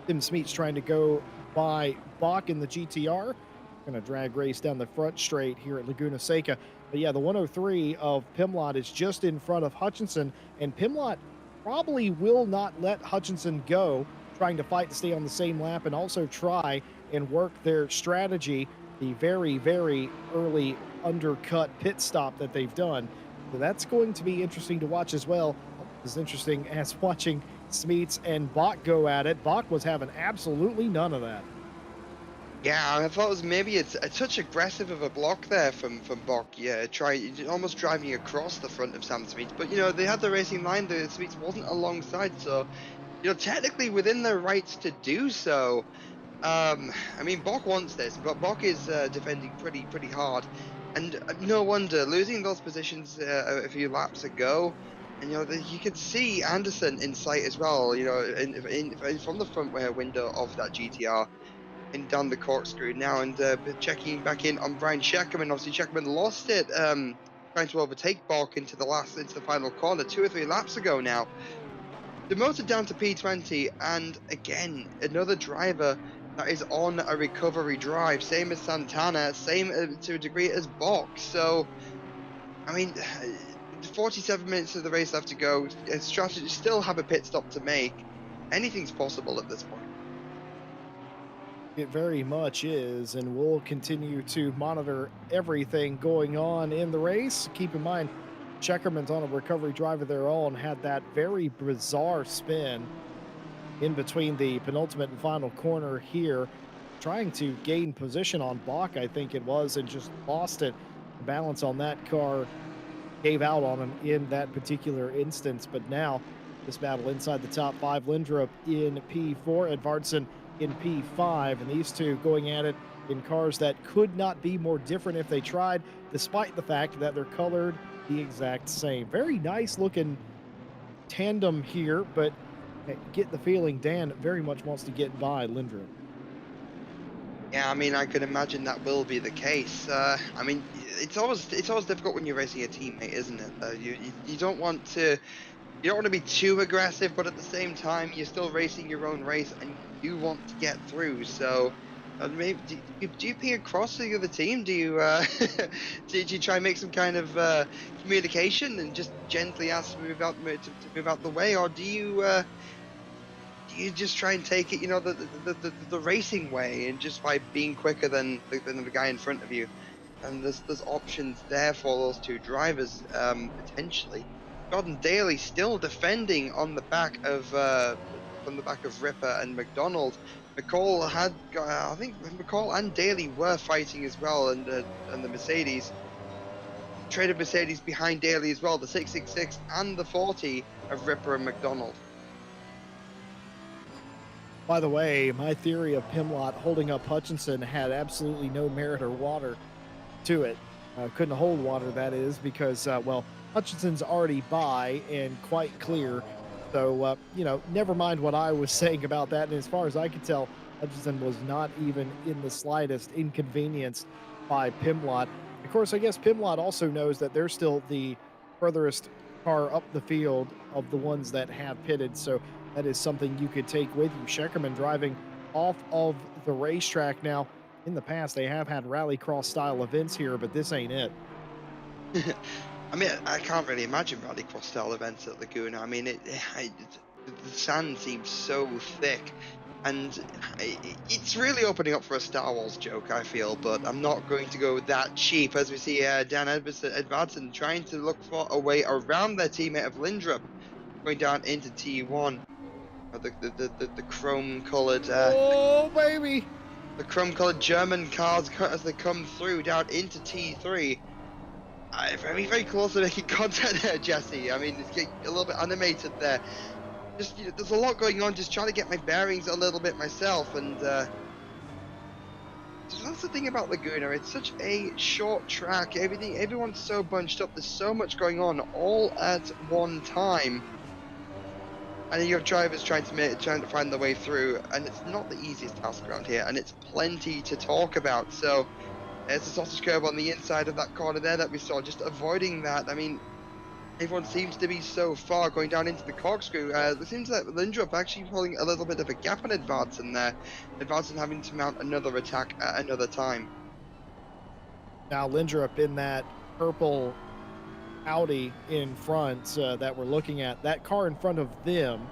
Tim Smeets trying to go by Bach in the GTR. Going to drag race down the front straight here at Laguna Seca. But yeah, the 103 of Pimlott is just in front of Hutchinson, and Pimlott probably will not let Hutchinson go, trying to fight to stay on the same lap and also try and work their strategy, the very, very early undercut pit stop that they've done. So that's going to be interesting to watch as well. As interesting as watching Smeets and Bach go at it. Bach was having absolutely none of that. Yeah, I thought it was maybe it's a touch aggressive of a block there from Bok. Yeah, try almost driving across the front of Sam Smith. But they had the racing line. The Smith wasn't alongside, so technically within their rights to do so. I mean, Bok wants this, but Bok is defending pretty hard, and no wonder losing those positions a few laps ago. And you could see Anderson in sight as well. From the front window of that GTR and down the corkscrew now, and checking back in on Brian Scheckerman. Obviously, Scheckerman lost it, trying to overtake Bok into the final corner 2 or 3 laps ago now. Demoted down to P20, and again, another driver that is on a recovery drive, same as Santana, same to a degree as Bok. So, I mean, 47 minutes of the race left to go. Strategy still have a pit stop to make. Anything's possible at this point. It very much is, and we'll continue to monitor everything going on in the race. Keep in mind, Checkerman's on a recovery drive of their own, had that very bizarre spin in between the penultimate and final corner here, trying to gain position on Bach, I think it was, and just lost it. The balance on that car gave out on him in that particular instance. But now, this battle inside the top five, Lindrup in P4, Edvardsen in P5, and these two going at it in cars that could not be more different if they tried, despite the fact that they're colored the exact same. Very nice looking tandem here, but get the feeling Dan very much wants to get by Lindrup. Yeah, I mean, I could imagine that will be the case. I mean, it's always difficult when you're racing a teammate, isn't it? You don't want to be too aggressive, but at the same time, you're still racing your own race and you do want to get through. So, maybe do you ping across to the other team? Do you did you try and make some kind of communication and just gently ask to to move out the way, or do you just try and take it, the racing way, and just by being quicker than the guy in front of you? And there's options there for those two drivers, potentially. Jordan Daly still defending on the back of from the back of Ripper and McDonald. I think McCall and Daly were fighting as well, and the Mercedes traded Mercedes behind Daly as well, the 666 and the 40 of Ripper and McDonald. By the way, my theory of Pimlott holding up Hutchinson had absolutely no merit or water to it. Couldn't hold water, that is, because, well, Hutchinson's already by and quite clear. So, never mind what I was saying about that. And as far as I could tell, Hutchinson was not even in the slightest inconvenienced by Pimlott. Of course, I guess Pimlott also knows that they're still the furthest car up the field of the ones that have pitted. So that is something you could take with you. Scheckerman driving off of the racetrack now. In the past, they have had rallycross style events here, but this ain't it. I mean, I can't really imagine rallycross style events at Laguna. I mean, the sand seems so thick, and it's really opening up for a Star Wars joke, I feel. But I'm not going to go that cheap, as we see Dan Edvardsen trying to look for a way around their teammate of Lindrup, going down into T1. The chrome coloured Oh, baby. the chrome coloured German cars as they come through down into T3. Very close to making content there, Jesse. I mean, it's getting a little bit animated there. Just there's a lot going on. Just trying to get my bearings a little bit myself, and that's the thing about Laguna. It's such a short track. Everyone's so bunched up. There's so much going on all at one time, and you have drivers trying to find their way through, and it's not the easiest task around here, and it's plenty to talk about. So there's a sausage curve on the inside of that corner there that we saw, just avoiding that. I mean, everyone seems to be so far going down into the corkscrew. It seems that Lindrup actually holding a little bit of a gap on Edvardsen there. Edvardsen having to mount another attack at another time. Now Lindrup in that purple Audi in front that we're looking at. That car in front of them,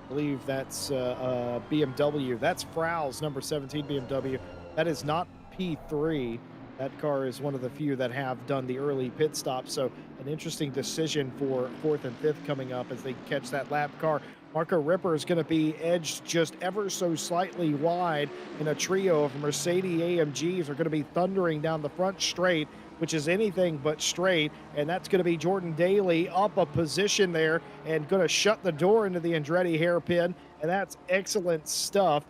I believe that's BMW. That's Frau's number 17 BMW. That is not P3. That car is one of the few that have done the early pit stop. So an interesting decision for fourth and fifth coming up as they catch that lap car. Marco Ripper is going to be edged just ever so slightly wide, and a trio of Mercedes AMGs are going to be thundering down the front straight, which is anything but straight. And that's going to be Jordan Daly up a position there and going to shut the door into the Andretti hairpin. And that's excellent stuff.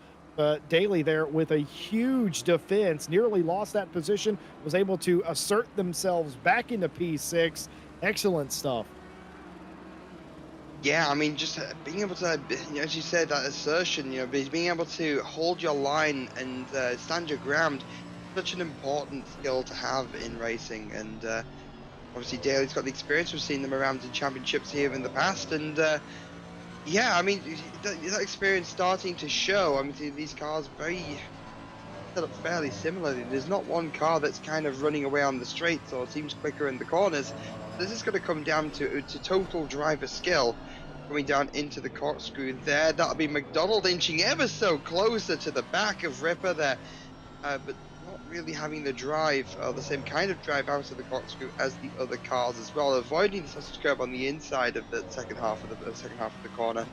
Daly there with a huge defense, nearly lost that position, was able to assert themselves back into P6. Excellent stuff. Yeah, I mean, just being able to, as you said, that assertion, being able to hold your line and stand your ground, such an important skill to have in racing. And obviously, Daly's got the experience. We've seen them around in championships here in the past, and yeah, I mean, that experience starting to show. I mean, these cars very set up fairly similarly. There's not one car that's kind of running away on the straights or seems quicker in the corners. This is going to come down to total driver skill. Coming down into the corkscrew there, that'll be McDonald inching ever so closer to the back of Ripper there, but not really having the drive, or the same kind of drive out of the corkscrew as the other cars as well, avoiding the sausage curve on the inside of the second half of the corner.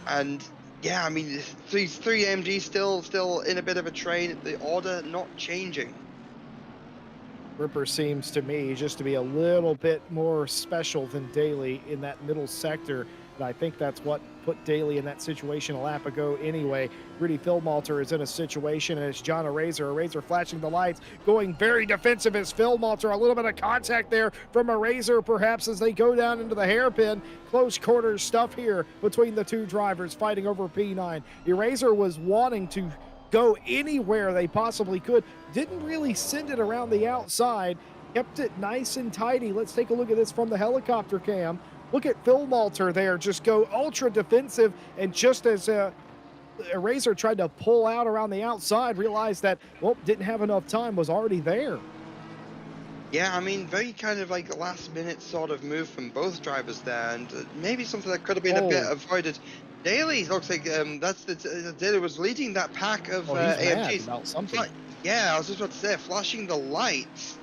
And yeah, I mean, these three AMGs still in a bit of a train. The order not changing. Ripper seems to me just to be a little bit more special than Daly in that middle sector. And I think that's what put Daly in that situation a lap ago anyway. Rudy Philmalter is in a situation, and it's John Arazer flashing the lights, going very defensive as Philmalter. A little bit of contact there from Arazer, perhaps, as they go down into the hairpin. Close quarters stuff here between the two drivers fighting over P9. Eraser was wanting to go anywhere they possibly could. Didn't really send it around the outside. Kept it nice and tidy. Let's take a look at this from the helicopter cam. Look at Phil Malter there just go ultra defensive, and just as Eraser tried to pull out around the outside, realized that, well, didn't have enough time, was already there. Yeah, I mean, very kind of like a last minute sort of move from both drivers there, and maybe something that could have been a bit avoided. Daly looks like Daly was leading that pack of AMGs. About something. Yeah, I was just about to say, flashing the lights.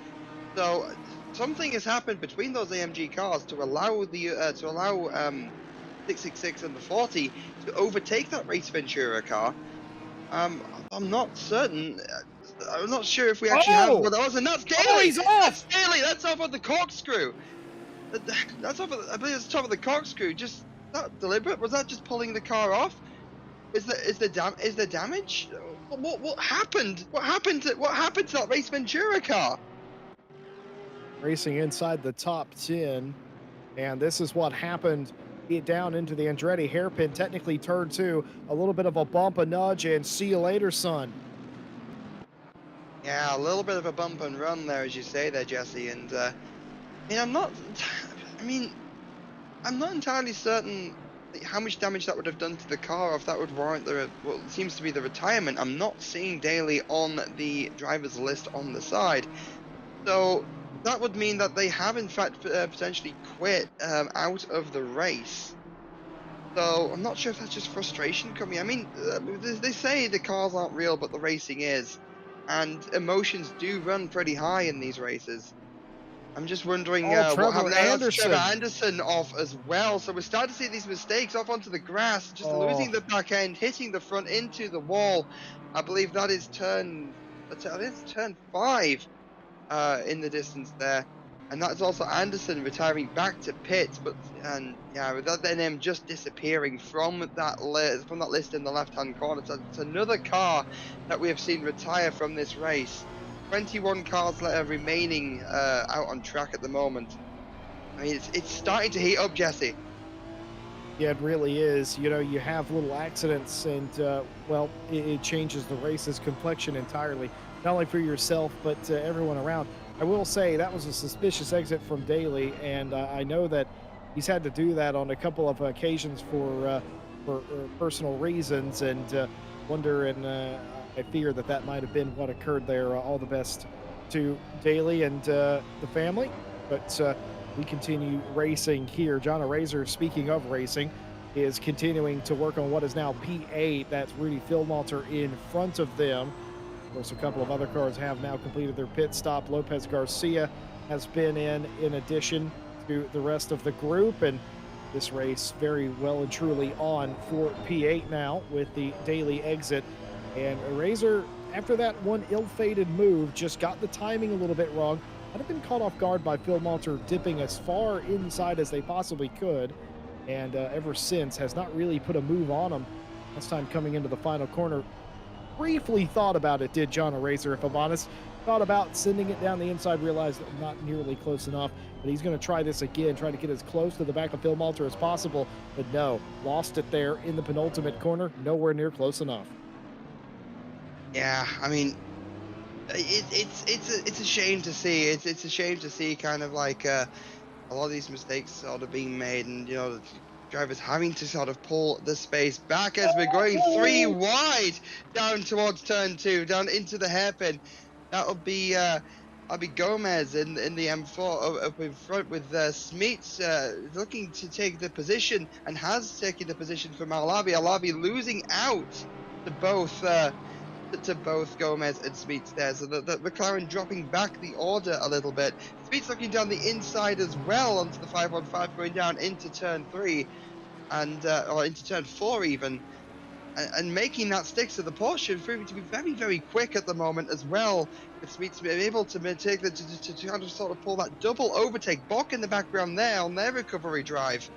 So something has happened between those AMG cars to allow the 666 and the 40 to overtake that Race Ventura car. I'm not certain. I'm not sure if we actually have one of those, and that's Daly. Oh, he's off. That's Daly. That's off of the corkscrew. That's off. I believe it's top of the corkscrew. Just not deliberate. Was that just pulling the car off? Is the damage? What happened? What happened to that Race Ventura car? Racing inside the top 10, and this is what happened. Get down into the Andretti hairpin, technically turn 2, a little bit of a bump, a nudge, and see you later, son. Yeah, a little bit of a bump and run there, as you say there, Jesse. And I'm not entirely certain how much damage that would have done to the car, or if that would warrant what seems to be the retirement. I'm not seeing Daly on the driver's list on the side, so that would mean that they have in fact potentially quit out of the race. So I'm not sure if that's just frustration coming. I mean, they say the cars aren't real, but the racing is, and emotions do run pretty high in these races. I'm just wondering what happened. Trevor Anderson off as well. So we're starting to see these mistakes off onto the grass, just losing the back end, hitting the front into the wall. I believe that is turn 5 in the distance there. And that's also Anderson retiring back to pits, with that then just disappearing from that list in the left-hand corner. So it's another car that we have seen retire from this race. 21 cars remaining out on track at the moment. I mean, it's starting to heat up, Jesse. Yeah, it really is. You know, you have little accidents, and it changes the race's complexion entirely, not only for yourself but everyone around. I will say that was a suspicious exit from Daly, and I know that he's had to do that on a couple of occasions for personal reasons, and wonder and I fear that might have been what occurred there. All the best to Daly and the family. But we continue racing here. John Razor, speaking of racing, is continuing to work on what is now P8. That's Rudy Philmalter in front of them. Of course, a couple of other cars have now completed their pit stop. Lopez Garcia has been in addition to the rest of the group. And this race very well and truly on for P8 now with the daily exit. And Razor, after that one ill-fated move, just got the timing a little bit wrong. I'd have been caught off guard by Phil Malter dipping as far inside as they possibly could. And ever since has not really put a move on him. Last time coming into the final corner, briefly thought about it, did John Razor, if I'm honest. Thought about sending it down the inside, realized not nearly close enough. But he's going to try this again, try to get as close to the back of Phil Malter as possible. But no, lost it there in the penultimate corner, nowhere near close enough. Yeah, I mean, it's a shame to see. It's a shame to see kind of like a lot of these mistakes sort of being made, and the drivers having to sort of pull the space back as we're going three wide down towards turn two, down into the hairpin. That'll be Gomez in the M4 up in front with Smeets looking to take the position and has taken the position from Alabi. Alabi losing out to both Gomez and Smeets there. So the McLaren dropping back the order a little bit. Smeets looking down the inside as well onto the 515, going down into turn 3 and or into turn 4 even. And making that stick. So the Porsche is proving to be very, very quick at the moment as well. With Smeets being able to take to kind of sort of pull that double overtake. Bock in the background there on their recovery drive.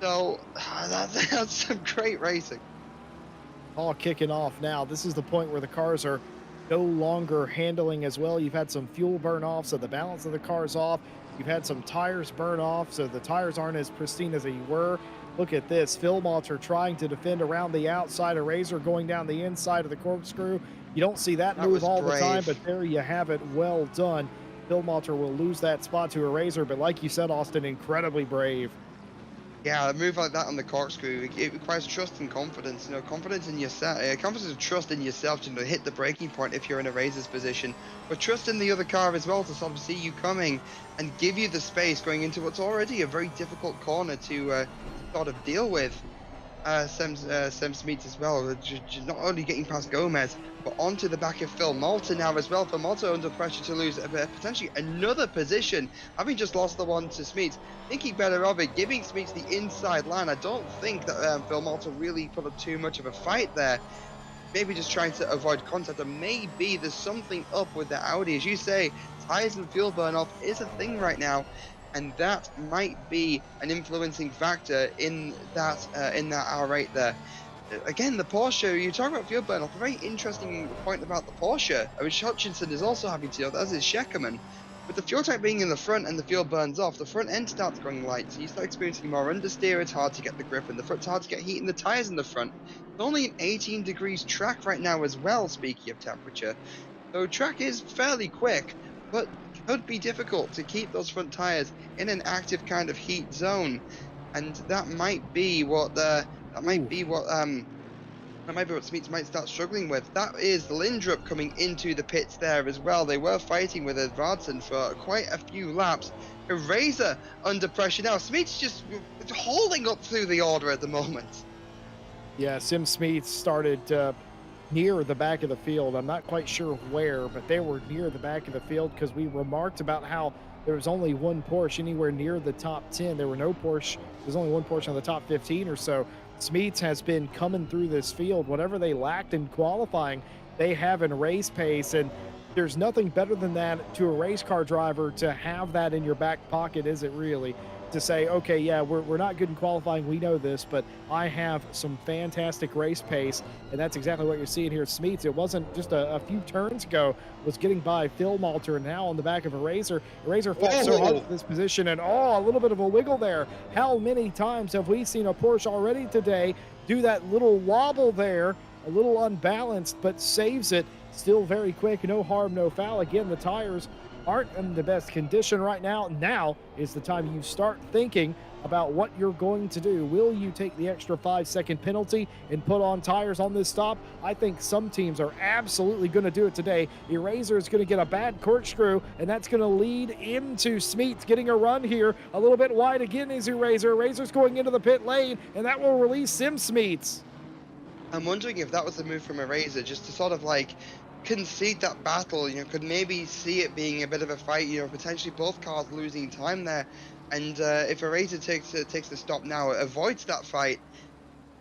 So that's some great racing. All kicking off now. This is the point where the cars are no longer handling as well. You've had some fuel burn off, so the balance of the car's off. You've had some tires burn off, so the tires aren't as pristine as they were. Look at this. Phil Malter trying to defend around the outside. A Razor going down the inside of the corkscrew. You don't see that move all the time, but there you have it. Well done. Phil Malter will lose that spot to a Razor, but like you said, Austin, incredibly brave. Yeah, a move like that on the corkscrew, it requires trust and confidence. Confidence in yourself, confidence and trust in yourself to hit the breaking point if you're in a Razor's position, but trust in the other car as well to sort of see you coming and give you the space going into what's already a very difficult corner to sort of deal with. Sem Smeets as well, not only getting past Gomez, but onto the back of Phil Malter now as well. Phil Malter under pressure to lose potentially another position, having just lost the one to Smeets. Thinking better of it, giving Smeets the inside line. I don't think that Phil Malter really put up too much of a fight there. Maybe just trying to avoid contact, or maybe there's something up with the Audi. As you say, tires and fuel burn off is a thing right now. And that might be an influencing factor in that R8 there. Again, the Porsche, you talk about fuel burn off, a very interesting point about the Porsche, which Hutchinson is also having to deal with, as is Scheckerman. With the fuel tank being in the front and the fuel burns off, the front end starts going light, so you start experiencing more understeer. It's hard to get the grip in the front, it's hard to get heat in the tyres in the front. It's only an 18 degrees track right now as well, speaking of temperature. So track is fairly quick, but could be difficult to keep those front tires in an active kind of heat zone, and that might be what Smeets might start struggling with. That is Lindrup coming into the pits there as well. They were fighting with Edvardsen for quite a few laps. A Razor under pressure now. Smeets just holding up through the order at the moment. Yeah, Sim Smeets started near the back of the field. I'm not quite sure where, but they were near the back of the field because we remarked about how there was only one Porsche anywhere near the top 10. There were no Porsche. There's only one Porsche on the top 15 or so. Smeets has been coming through this field. Whatever they lacked in qualifying, they have in race pace. And there's nothing better than that to a race car driver to have that in your back pocket, is it really? To say, okay, yeah, we're not good in qualifying, we know this, but I have some fantastic race pace, and that's exactly what you're seeing here. Smeets, it wasn't just a few turns ago, was getting by Phil Malter, and now on the back of a Razor. The Razor fought so hard for this position, and a little bit of a wiggle there. How many times have we seen a Porsche already today do that little wobble there, a little unbalanced, but saves it. Still very quick, no harm, no foul. Again, the tires aren't in the best condition right now. Now is the time you start thinking about what you're going to do. Will you take the extra 5-second penalty and put on tires on this stop? I think some teams are absolutely going to do it today. Eraser is going to get a bad corkscrew, and that's going to lead into Smeets getting a run here. A little bit wide again is Eraser. Eraser's going into the pit lane, and that will release Sim Smeets. I'm wondering if that was a move from Eraser, just to sort of like concede that battle. Could maybe see it being a bit of a fight. Potentially both cars losing time there, and if Eraser takes the stop now, avoids that fight,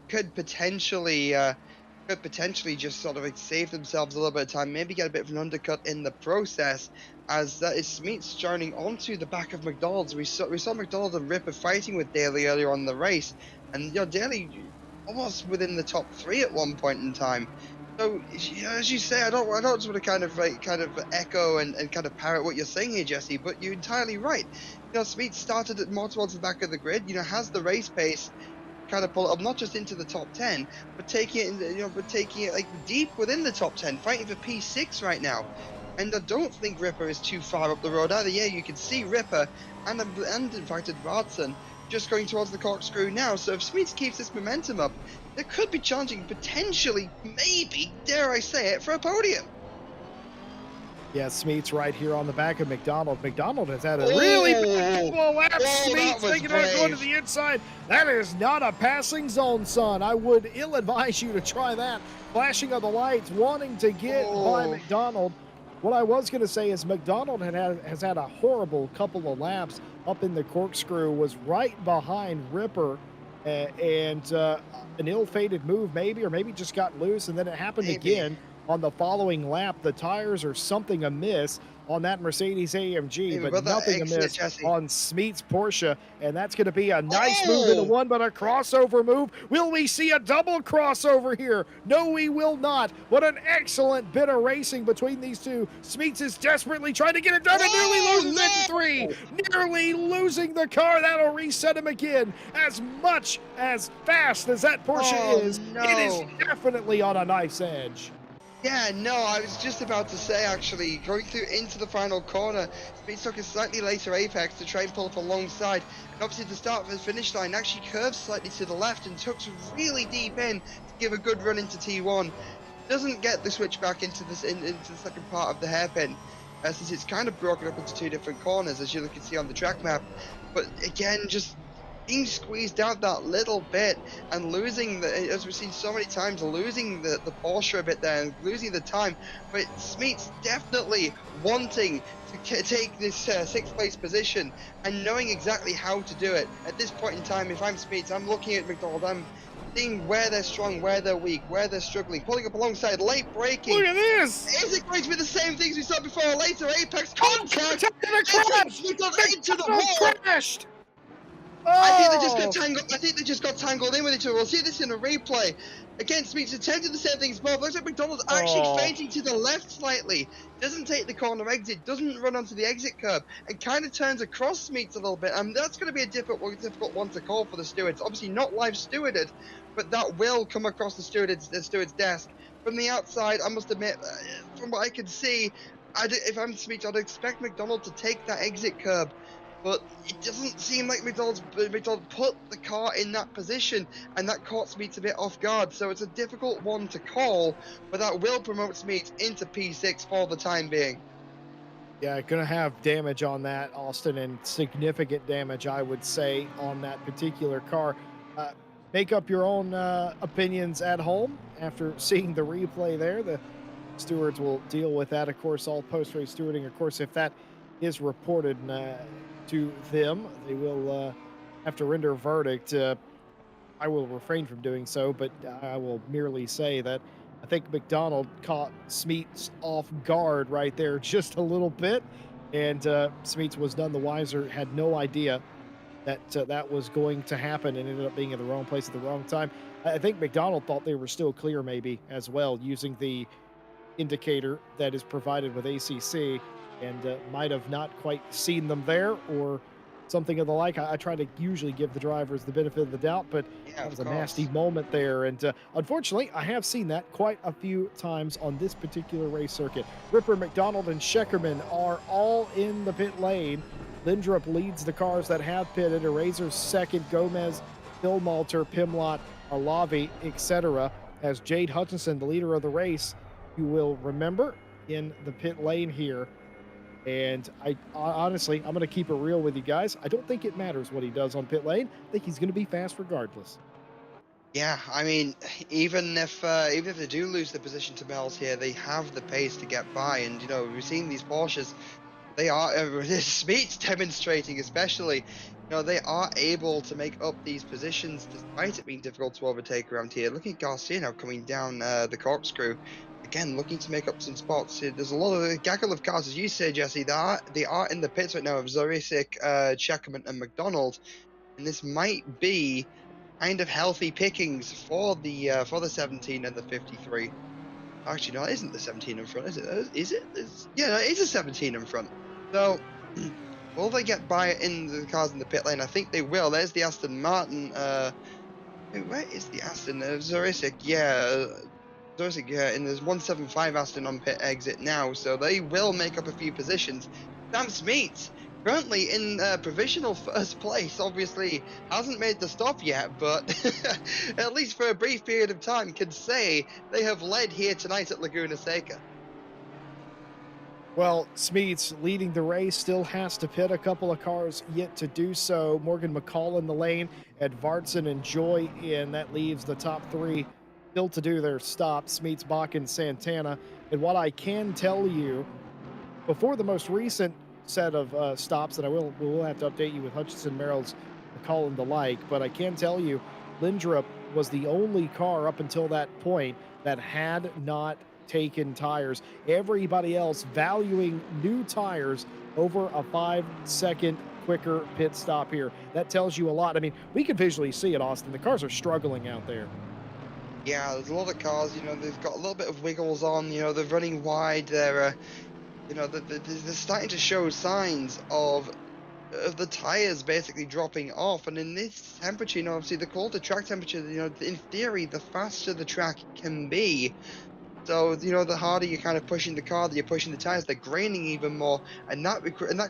could potentially uh, could potentially just sort of like save themselves a little bit of time, maybe get a bit of an undercut in the process, as that is Smeets joining onto the back of McDonald's. We saw McDonald and Ripper fighting with Daly earlier on in the race, and Daly almost within the top three at one point in time. So as you say, I don't just want to kind of echo and kind of parrot what you're saying here, Jesse, but you're entirely right. Smeets started more towards the back of the grid. Has the race pace, kind of pull it up not just into the top 10, but taking it like deep within the top 10, fighting for P6 right now. And I don't think Ripper is too far up the road either. Yeah, you can see Ripper and in fact Edvardsen just going towards the corkscrew now. So if Smeets keeps this momentum up, they could be challenging potentially, maybe, dare I say it, for a podium. Yeah, Smeets right here on the back of McDonald. McDonald has had a really bad Oh, couple of laps. that Smeets was thinking about going to brave. the inside. That is not a passing zone, son. I would ill advise you to try that. Flashing of the lights, wanting to get by Oh, McDonald. What I was going to say is McDonald has had a horrible couple of laps up in the corkscrew, was right behind Ripper, and an ill-fated move maybe, or maybe just got loose, and then it happened maybe. again on the following lap. The tires are something amiss on that Mercedes AMG, Maybe but about that nothing exit, amiss Jesse. on Smeets Porsche, and that's going to be a nice move into Oh! one, but a crossover move. Will we see a double crossover here? No, we will not. What an excellent bit of racing between these two. Smeets is desperately trying to get it done and nearly loses it in three. No! Nearly losing the car. That'll reset him again. As much as fast as that Porsche Oh is, it is no! definitely on a knife's edge. Yeah, no, I was just about to say actually, going through into the final corner, Speed took a slightly later apex to try and pull up alongside, and obviously the start of the finish line actually curves slightly to the left and tucks really deep in to give a good run into T1. Doesn't get the switch back into into the second part of the hairpin, since it's kind of broken up into two different corners, as you can see on the track map. But again, just being squeezed out that little bit and losing as we've seen so many times, losing the Porsche a bit there and losing the time. But Smeets definitely wanting to take this sixth place position and knowing exactly how to do it. At this point in time, if I'm Smeets, I'm looking at McDonald, I'm seeing where they're strong, where they're weak, where they're struggling, pulling up alongside, late braking. Look at this! Is it going to be the same things we saw before? Later apex Oh, contact! McDonald crashed! Into the McDonald wall! crashed! I think they just got Oh! tangled. I think they just got tangled in with each other. We'll see this in a replay. Again, Smeets attempted the same things both. Looks like McDonald's actually Oh. fainting to the left slightly. Doesn't take the corner exit. Doesn't run onto the exit curb, and kind of turns across Smeets a little bit. And that's going to be a difficult one to call for the stewards. Obviously not live stewarded, but that will come across the steward's desk from the outside. I must admit, from what I can see, if I'm Smeets, I'd expect McDonald to take that exit curb. But it doesn't seem like McDonald put the car in that position, and that caught Smeets a bit off guard. So it's a difficult one to call, but that will promote Smeets into P6 for the time being. Yeah, gonna have damage on that, Austin, and significant damage, I would say, on that particular car. Uh, make up your own opinions at home after seeing the replay there. The stewards will deal with that, of course, all post-race stewarding. Of course, if that is reported to them, they will have to render a verdict. I will refrain from doing so, but I will merely say that I think McDonald caught Smeets off guard right there just a little bit, and Smeets was none the wiser, had no idea that that was going to happen, and ended up being in the wrong place at the wrong time. I think McDonald thought they were still clear, maybe as well, using the indicator that is provided with ACC, and might have not quite seen them there or something of the like. I try to usually give the drivers the benefit of the doubt, but Yeah, that of was a course. nasty moment there. And unfortunately, I have seen that quite a few times on this particular race circuit. Ripper, McDonald, and Scheckerman are all in the pit lane. Lindrup leads the cars that have pitted. Razor's second, Gomez, Philmalter, Pimlott, Alavi, etc. As Jade Hutchinson, the leader of the race, you will remember in the pit lane here. And honestly, I'm going to keep it real with you guys. I don't think it matters what he does on pit lane. I think he's going to be fast regardless. Yeah, I mean, even if they do lose the position to Mel's here, they have the pace to get by, and we've seen these Porsches. They are Speed's demonstrating, especially, they are able to make up these positions despite it being difficult to overtake around here. Look at Garcia now coming down the corkscrew. Again, looking to make up some spots. There's a lot of a gaggle of cars, as you say, Jesse. They are in the pits right now of Zorisic, Checkerman, and McDonald, and this might be kind of healthy pickings for the 17 and the 53. Actually, no, it isn't the 17 in front, is it? Is it? Yeah, no, it is a 17 in front. So, will they get by in the cars in the pit lane? I think they will. There's the Aston Martin. Where is the Aston? Zorisic, yeah. Zorisic, yeah, and there's 175 Aston on pit exit now, so they will make up a few positions. Sam Smeets, currently in provisional first place, obviously hasn't made the stop yet, but at least for a brief period of time, can say they have led here tonight at Laguna Seca. Well, Smeets leading the race still has to pit a couple of cars yet to do so. Morgan McCall in the lane, Edvardson and Joy in. That leaves the top three still to do their stop. Smeets, Bach, and Santana. And what I can tell you, before the most recent set of stops, and we will have to update you with Hutchinson, Merrill's, McCall, and the like, but I can tell you, Lindrup was the only car up until that point that had not taken tires. Everybody else valuing new tires over a 5-second quicker pit stop here. That tells you a lot. I mean, we can visually see it, Austin. The cars are struggling out there. Yeah, there's a lot of cars, they've got a little bit of wiggles on, they're running wide, they're starting to show signs of the tires basically dropping off, and in this temperature, obviously the colder track temperature, in theory, the faster the track can be. So, the harder you're kind of pushing the car, that you're pushing the tires, they're graining even more, and that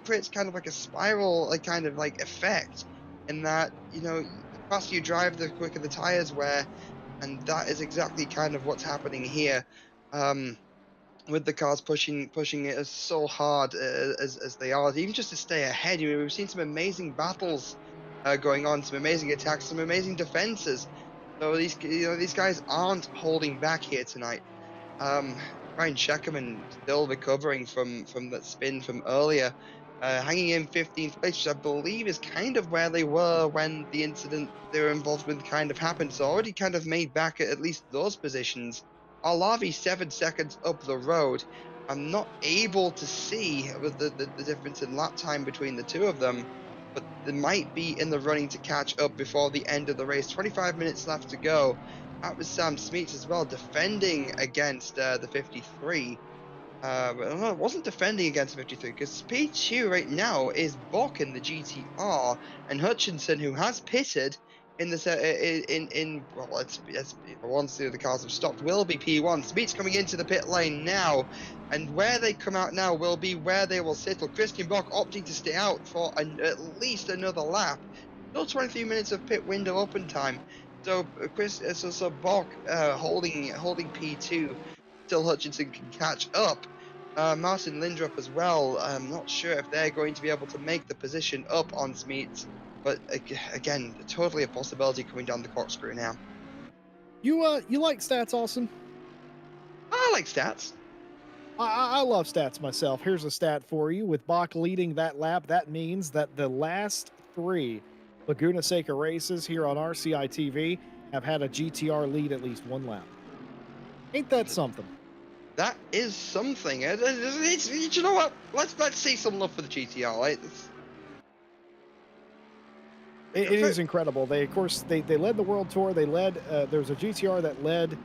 creates kind of like a spiral, like kind of like effect, in that, the faster you drive, the quicker the tires wear, and that is exactly kind of what's happening here. With the cars pushing it so hard as they are, even just to stay ahead. We've seen some amazing battles going on, some amazing attacks, some amazing defenses. So these guys aren't holding back here tonight. Um, Ryan Checkerman still recovering from that spin from earlier, hanging in 15th place, which I believe is kind of where they were when the incident they were involved with kind of happened. So already kind of made back at least those positions. Alavi 7 seconds up the road. I'm not able to see with the difference in lap time between the two of them, but they might be in the running to catch up before the end of the race. 25 minutes left to go. That was Sam Smeets as well, defending against the 53. But no, it wasn't defending against 53, because P2 right now is Bock in the GTR, and Hutchinson, who has pitted in the well, let's once the cars have stopped, will be P1. Smeets coming into the pit lane now, and where they come out now will be where they will settle. Christian Bock opting to stay out for at least another lap. Still 23 minutes of pit window open time. So so Bock holding P2 till Hutchinson can catch up. Martin Lindrup as well. I'm not sure if they're going to be able to make the position up on Smeets, but again, totally a possibility coming down the corkscrew now. You like stats, Austin? I like stats. I love stats myself. Here's a stat for you. With Bach leading that lap, that means that the last three Laguna Seca races here on RCI TV have had a GTR lead at least one lap. Ain't that something? That is something. You know what? Let's see some love for the GTR. Right? It is incredible. They, of course, they led the World Tour. They led. There was a GTR that led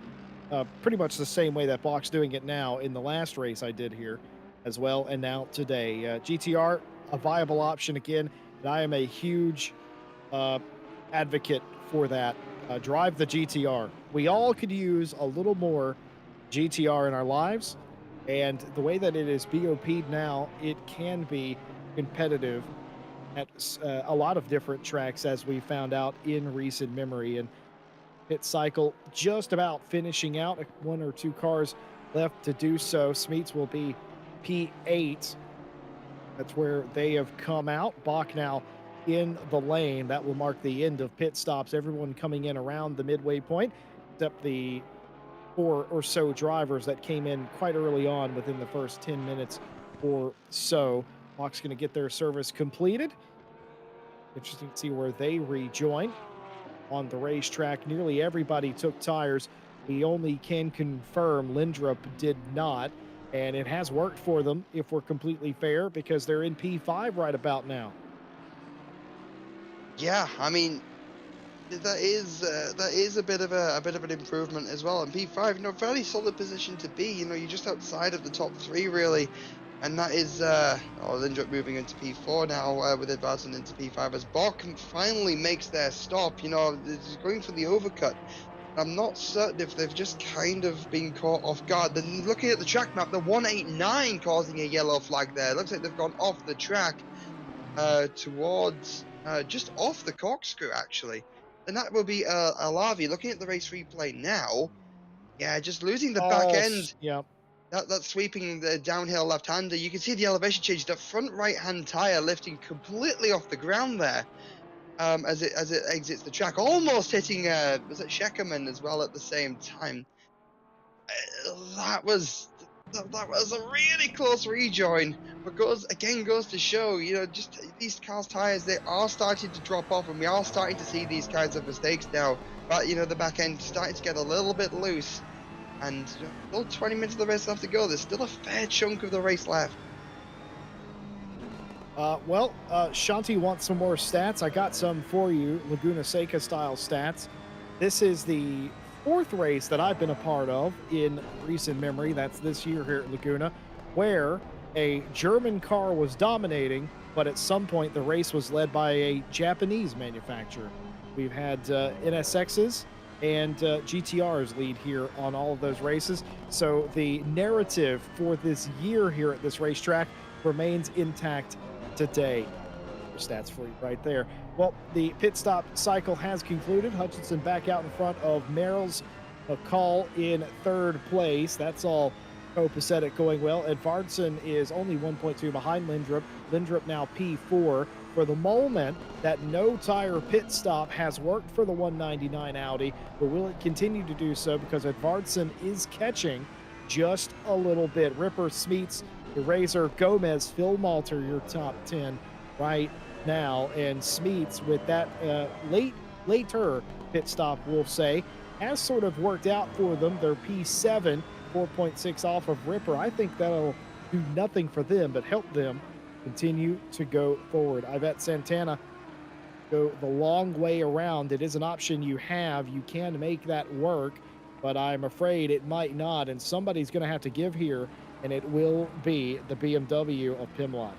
pretty much the same way that Bach's doing it now in the last race I did here as well, and now today. GTR, a viable option again, and I am a huge advocate for that. Drive the GTR. We all could use a little more GTR in our lives, and the way that it is BOP'd now, it can be competitive a lot of different tracks, as we found out in recent memory. And pit cycle just about finishing out. One or two cars left to do so. Smeets will be P8. That's where they have come out. Bach now in the lane. That will mark the end of pit stops. Everyone coming in around the midway point, except the four or so drivers that came in quite early on within the first 10 minutes or so. Bach's going to get their service completed. Interesting to see where they rejoin on the racetrack. Nearly everybody took tires. We only can confirm Lindrup did not. And it has worked for them, if we're completely fair, because they're in P5 right about now. Yeah, I mean, that is a bit of an improvement as well. And P5, fairly solid position to be. You're just outside of the top three really, and that is Lindrup moving into P4 now with advancing into P5 as Bach finally makes their stop. Is going for the overcut. I'm not certain if they've just kind of been caught off guard. Then looking at the track map, the 189 causing a yellow flag there. It looks like they've gone off the track towards just off the corkscrew, actually. And that will be Alavi. Looking at the race replay now, yeah, just losing the back end. Yeah. That sweeping the downhill left-hander. You can see the elevation change. That front right-hand tire lifting completely off the ground there as it exits the track, almost hitting was it Sheckerman as well at the same time. That was that was a really close rejoin, but goes to show, just these cars tires, they are starting to drop off, and we are starting to see these kinds of mistakes now. But the back end starting to get a little bit loose, and still 20 minutes of the race left to go. There's still a fair chunk of the race left. Shanti wants some more stats. I got some for you, Laguna Seca style stats. This is the fourth race that I've been a part of in recent memory. That's this year here at Laguna, where a German car was dominating, but at some point the race was led by a Japanese manufacturer. We've had NSXs and GTRs lead here on all of those races. So the narrative for this year here at this racetrack remains intact today. Stats for you right there. Well, the pit stop cycle has concluded. Hutchinson back out in front of Merrill's, McCall in third place. That's all copacetic, going well. Edvardson is only 1.2 behind Lindrup. Lindrup now P4. For the moment, that no tire pit stop has worked for the 199 Audi, but will it continue to do so? Because Edvardson is catching just a little bit. Ripper, Smeets, Razor, Gomez, Phil Malter, your top 10 right now. And Smeets, with that later pit stop, we'll say, has sort of worked out for them. They're P7, 4.6 off of Ripper. I think that'll do nothing for them, but help them continue to go forward. Ivette Santana go the long way around. It is an option you have. You can make that work, but I'm afraid it might not. And somebody's going to have to give here, and it will be the BMW of Pimlott.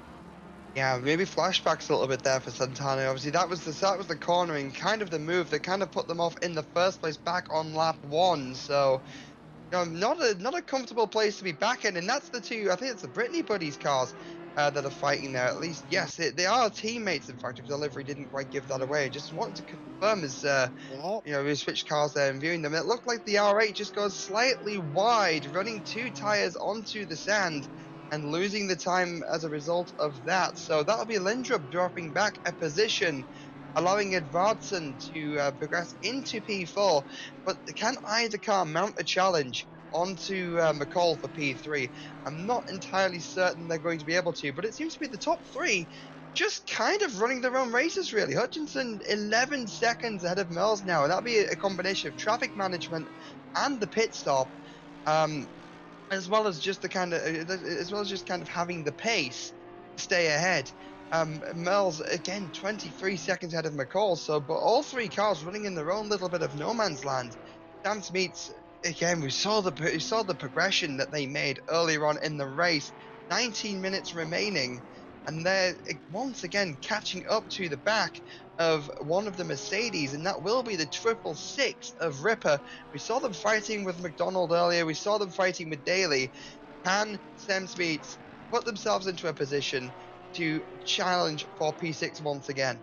Yeah, maybe flashbacks a little bit there for Santana. Obviously, that was the cornering, kind of the move that kind of put them off in the first place back on lap one. So, not a comfortable place to be back in, and that's the two. I think it's the Brittany Buddies cars that are fighting there. At least, yes, they are teammates. In fact, if the livery didn't quite give that away, just wanted to confirm as Well, we switched cars there and viewing them. It looked like the R8 just goes slightly wide, running two tires onto the sand and losing the time as a result of that. So that'll be Lindrup dropping back a position, allowing Edvardson to progress into P4. But can either car mount a challenge onto McCall for P3? I'm not entirely certain they're going to be able to, but it seems to be the top three just kind of running their own races, really. Hutchinson 11 seconds ahead of Mills now, and that'll be a combination of traffic management and the pit stop. As well as just kind of having the pace to stay ahead. Merle's again 23 seconds ahead of McCall, but all three cars running in their own little bit of no man's land. Sam Smeets, again, we saw the progression that they made earlier on in the race. 19 minutes remaining, and they're once again catching up to the back of one of the Mercedes, and that will be the 666 of Ripper. We saw them fighting with McDonald earlier. We saw them fighting with Daly. Can Sam Smeets put themselves into a position to challenge for P6 once again.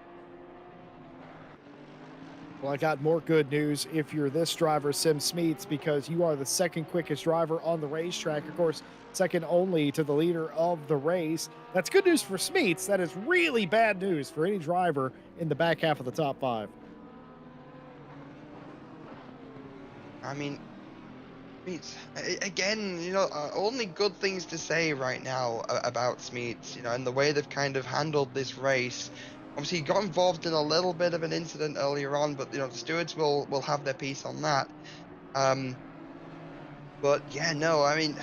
Well, I got more good news if you're this driver, Sim Smeets, because you are the second quickest driver on the racetrack. Of course, second only to the leader of the race. That's good news for Smeets. That is really bad news for any driver in the back half of the top five. I mean, again, only good things to say right now about Smeets, and the way they've kind of handled this race. Obviously, he got involved in a little bit of an incident earlier on, but the stewards will have their piece on that. Um, but yeah, no, I mean,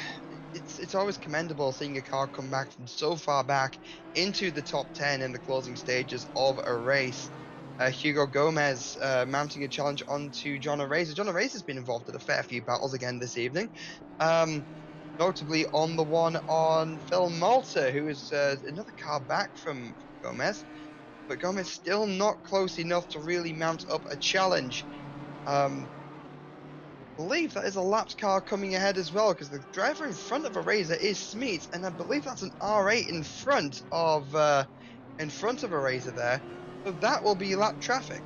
it's always commendable seeing a car come back from so far back into the top 10 in the closing stages of a race. Hugo Gomez mounting a challenge onto John O'Racer. John O'Racer's been involved in a fair few battles again this evening. Um, Notably on the one on Phil Malta, who is another car back from Gomez, but Gomez still not close enough to really mount up a challenge. Um, believe that is a laps car coming ahead as well, because the driver in front of Eraser is Smeets, and I believe that's an R8 in front of Eraser there. So that will be lap traffic.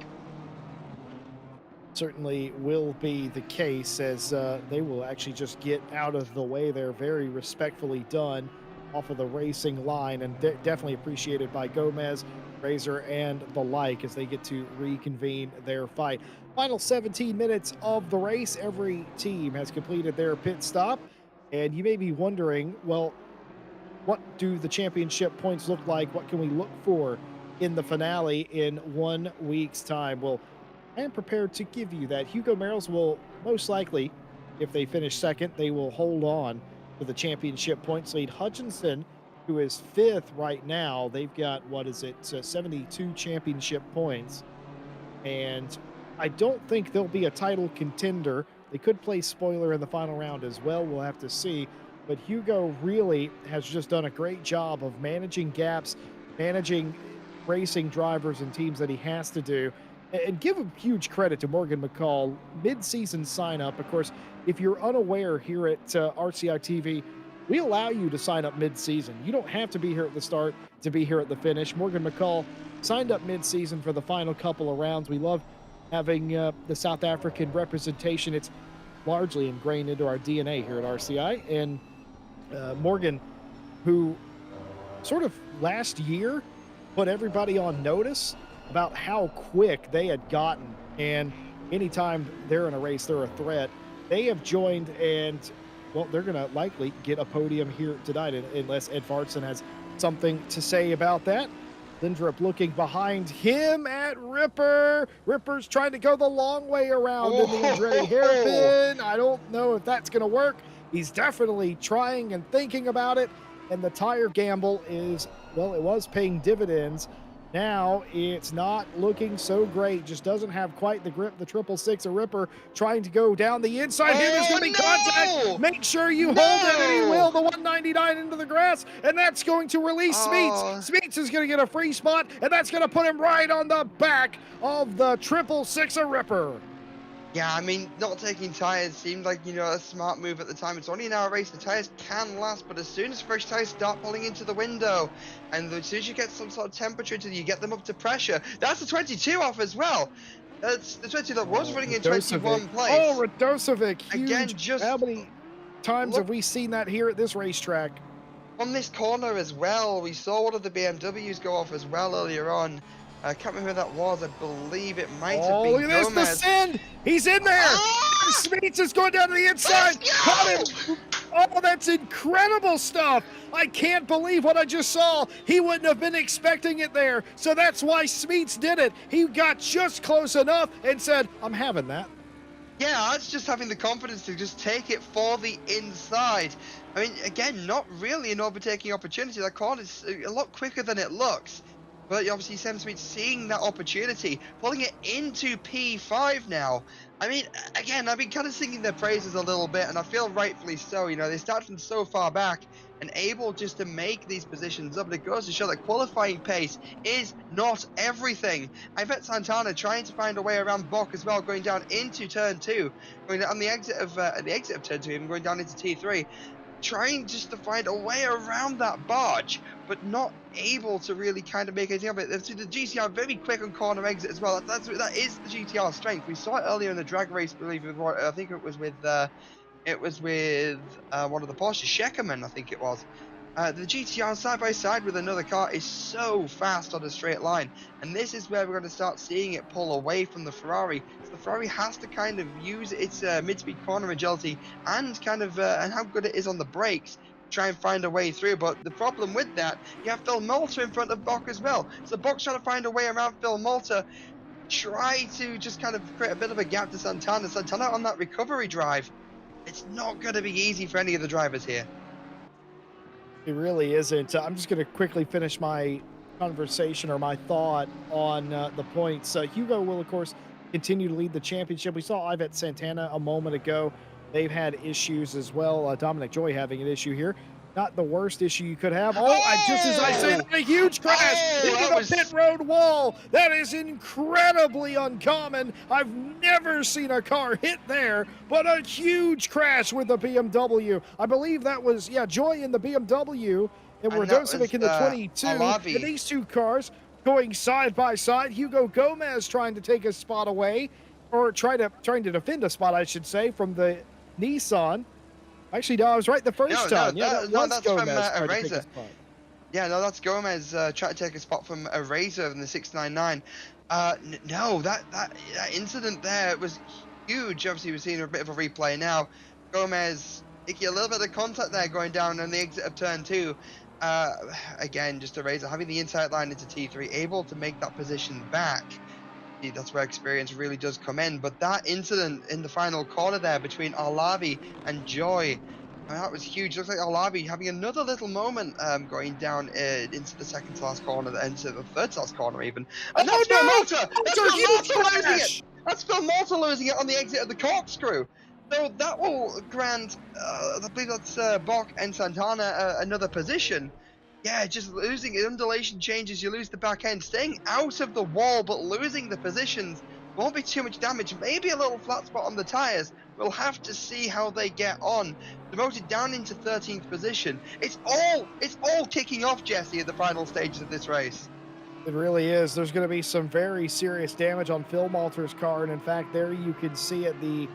Certainly will be the case as they will actually just get out of the way. They're very respectfully done off of the racing line and definitely appreciated by Gomez, Razor, and the like as they get to reconvene their fight. Final 17 minutes of the race. Every team has completed their pit stop. And you may be wondering, well, what do the championship points look like? What can we look for in the finale in 1 week's time? Well, I am prepared to give you that. Hugo Merrill's will most likely, if they finish second, they will hold on to the championship points lead. Hutchinson, who is fifth right now, they've got, 72 championship points. And I don't think they'll be a title contender. They could play spoiler in the final round as well. We'll have to see. But Hugo really has just done a great job of managing gaps, managing racing drivers and teams that he has to do. And give a huge credit to Morgan McCall, mid-season sign up. Of course, if you're unaware here at RCI TV, we allow you to sign up mid-season. You don't have to be here at the start to be here at the finish. Morgan McCall signed up mid-season for the final couple of rounds. We love having the South African representation. It's largely ingrained into our DNA here at RCI. And Morgan, who sort of last year put everybody on notice about how quick they had gotten. And anytime they're in a race, they're a threat. They have joined, and well, they're going to likely get a podium here tonight, unless Ed Fartson has something to say about that. Lindrup looking behind him at Ripper. Ripper's trying to go the long way around in the Andretti hairpin. I don't know if that's going to work. He's definitely trying and thinking about it. And the tire gamble is, well, it was paying dividends. Now it's not looking so great. Just doesn't have quite the grip. The 666 a Ripper trying to go down the inside. Here there's going to be contact. Make sure you hold it, and he will. The 199 into the grass, and that's going to release Smeets. Smeets is going to get a free spot, and that's going to put him right on the back of the 666 a Ripper. Yeah, I mean, not taking tires seemed like, a smart move at the time. It's only an hour race. The tires can last, but as soon as fresh tires start pulling into the window, and as soon as you get some sort of temperature until you get them up to pressure, that's the 22 off as well. That's the 22 that was running in 21 place. Oh, Radosevic, huge. Again, just how many times have we seen that here at this racetrack? On this corner as well, we saw one of the BMWs go off as well earlier on. I can't remember who that was. I believe it might have been Gomez. Oh, there's the send. He's in there. Ah! Smeets is going down to the inside. Caught him. Oh, that's incredible stuff. I can't believe what I just saw. He wouldn't have been expecting it there. So that's why Smeets did it. He got just close enough and said, I'm having that. Yeah, that's just having the confidence to just take it for the inside. I mean, again, not really an overtaking opportunity. That corner is a lot quicker than it looks. But obviously, Sam Smith seeing that opportunity, pulling it into P5 now. I mean, again, I've been kind of singing their praises a little bit, and I feel rightfully so. They started from so far back and able just to make these positions up. And it goes to show that qualifying pace is not everything. Ivet Santana trying to find a way around Bock as well, going down into turn 2, going on the exit of turn 2, even going down into T3. trying just to find a way around that barge, but not able to really kind of make anything of it. And see, the GTR very quick on corner exit as well. That is the GTR strength. We saw it earlier in the drag race, believe it or not. I think it was with one of the Porsche, Scheckerman, I think it was. The GTR side by side with another car is so fast on a straight line, and this is where we're going to start seeing it pull away from the Ferrari. So the Ferrari has to kind of use its mid-speed corner agility and kind of and how good it is on the brakes to try and find a way through. But the problem with that, you have Phil Malta in front of Bok as well. So Bok's trying to find a way around Phil Malta, try to just kind of create a bit of a gap to Santana. Santana on that recovery drive. It's not going to be easy for any of the drivers here. It really isn't. I'm just going to quickly finish my conversation or my thought on the points. Hugo will, of course, continue to lead the championship. We saw Ivet Santana a moment ago. They've had issues as well. Dominic Joy having an issue here. Not the worst issue you could have. Just as I said, a huge crash into the pit road wall. That is incredibly uncommon. I've never seen a car hit there, but a huge crash with the BMW. I believe that was, Joy in the BMW and Radosevic in the 22. Alavi. And these two cars going side by side. Hugo Gomez trying to take a spot away, or trying to defend a spot, I should say, from the Nissan. Actually, no, I was right the first time. That's Gomez from Eraser. Yeah, no, that's Gomez trying to take a spot from Eraser in the 699. No, that incident there was huge. Obviously, we're seeing a bit of a replay now. Gomez making a little bit of contact there going down on the exit of turn 2. Again, just Eraser having the inside line into T3, able to make that position back. That's where experience really does come in. But that incident in the final corner there between Alavi and Joy, that was huge. Looks like Alavi having another little moment going down into the second to last corner, into the third to last corner even. And that's Phil Malta! That's Phil Malta losing it! That's Phil Malta losing it on the exit of the corkscrew. So that will grant, I believe that's Bok and Santana another position. Yeah, just losing it. Undulation changes, you lose the back end. Staying out of the wall, but losing the positions. Won't be too much damage. Maybe a little flat spot on the tyres. We'll have to see how they get on. Demoted down into 13th position. It's all kicking off, Jesse, at the final stages of this race. It really is. There's going to be some very serious damage on Phil Malter's car. And in fact, there you can see it, the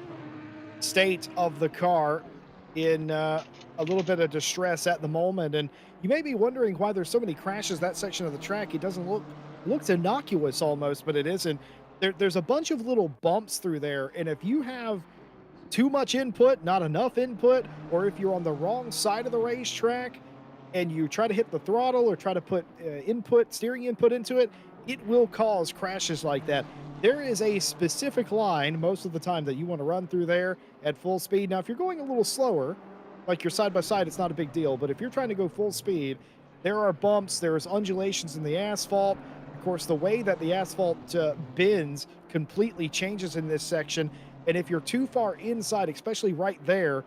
state of the car in a little bit of distress at the moment. And you may be wondering why there's so many crashes that section of the track. It doesn't looks innocuous almost, but it isn't. There's a bunch of little bumps through there, and if you have too much input, not enough input, or if you're on the wrong side of the racetrack and you try to hit the throttle or try to put steering input into it, it will cause crashes like that. There is a specific line most of the time that you want to run through there at full speed. Now, if you're going a little slower, like you're side by side, it's not a big deal. But if you're trying to go full speed, there are bumps, there's undulations in the asphalt. Of course, the way that the asphalt bends completely changes in this section. And if you're too far inside, especially right there,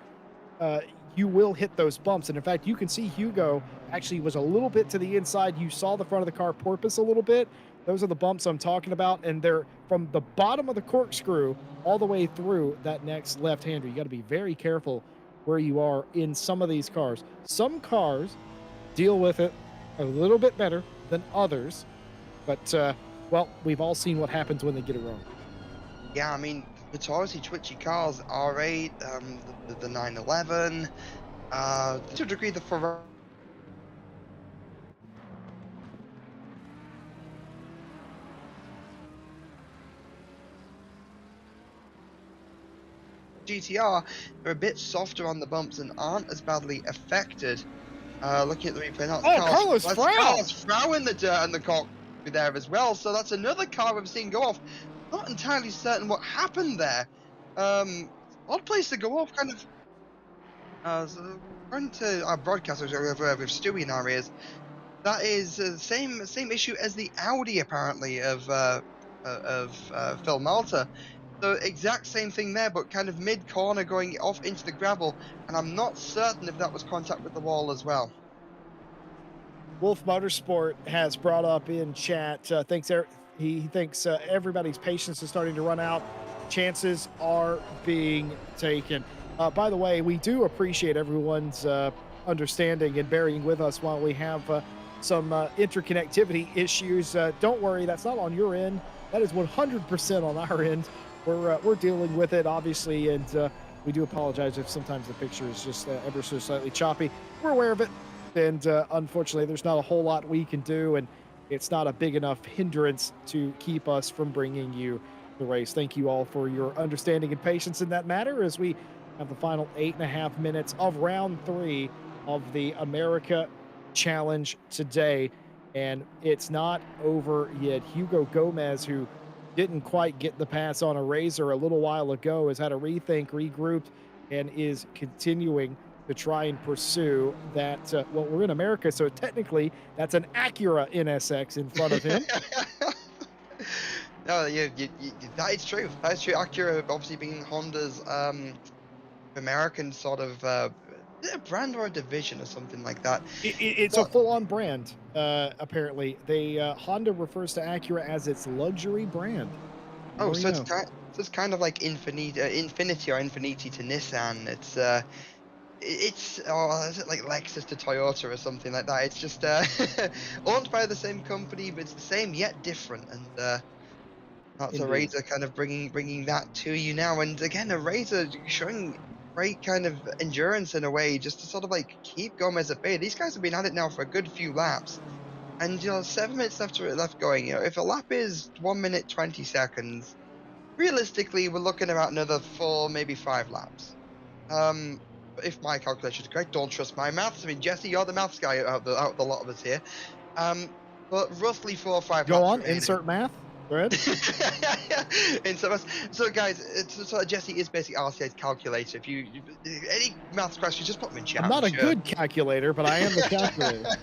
you will hit those bumps. And in fact, you can see Hugo actually was a little bit to the inside. You saw the front of the car porpoise a little bit. Those are the bumps I'm talking about. And they're from the bottom of the corkscrew all the way through that next left-hander. You got to be very careful where you are in some of these cars. Some cars deal with it a little bit better than others, but well, we've all seen what happens when they get it wrong. Yeah, I mean, notoriously twitchy cars, R8, the 911, to a degree the Ferrari. GTR are a bit softer on the bumps and aren't as badly affected. Looking at the replay now, Carlos Frau in the dirt and the cock there as well. So that's another car we've seen go off. Not entirely certain what happened there. Odd place to go off, kind of. So according to our broadcasters over with Stewie in our ears, that is the same issue as the Audi apparently of Phil Malta. So exact same thing there, but kind of mid-corner going off into the gravel, and I'm not certain if that was contact with the wall as well. Wolf Motorsport has brought up in chat, he thinks everybody's patience is starting to run out. Chances are being taken. By the way, we do appreciate everyone's understanding and bearing with us while we have some interconnectivity issues. Don't worry, that's not on your end. That is 100% on our end. We're dealing with it, obviously, and we do apologize if sometimes the picture is just ever so slightly choppy. We're aware of it, and unfortunately, there's not a whole lot we can do, and it's not a big enough hindrance to keep us from bringing you the race. Thank you all for your understanding and patience in that matter as we have the final 8.5 minutes of round three of the America Challenge today. And it's not over yet. Hugo Gomez, who didn't quite get the pass on a razor a little while ago, has had a rethink, regrouped, and is continuing to try and pursue that. Well, we're in America, so technically that's an Acura NSX in front of him. No, that is true. That is true. Acura obviously being Honda's American sort of is it a brand or a division or something like that. It's a But full-on brand. Apparently, they Honda refers to Acura as its luxury brand. The oh, more you so know. it's kind of like Infinity or Infiniti to Nissan. It's oh, is it like Lexus to Toyota or something like that? It's just owned by the same company, but it's the same yet different. And that's a Indeed. razor kind of bringing that to you now. And again, a razor showing great kind of endurance in a way, just to sort of like keep Gomez at bay. These guys have been at it now for a good few laps. And 7 minutes left going. If a lap is 1 minute 20 seconds, realistically, we're looking about another 4, maybe 5 laps. Um, if my calculation is correct, don't trust my maths. I mean, Jesse, you're the maths guy out of the lot of us here. Um, but roughly 4 or 5 Go laps on, remaining. insert math. Thread. And so guys, Jesse is basically RCI's calculator. If any maths questions, just put them in I'm chat. I'm not a sure. good calculator, but I am the calculator.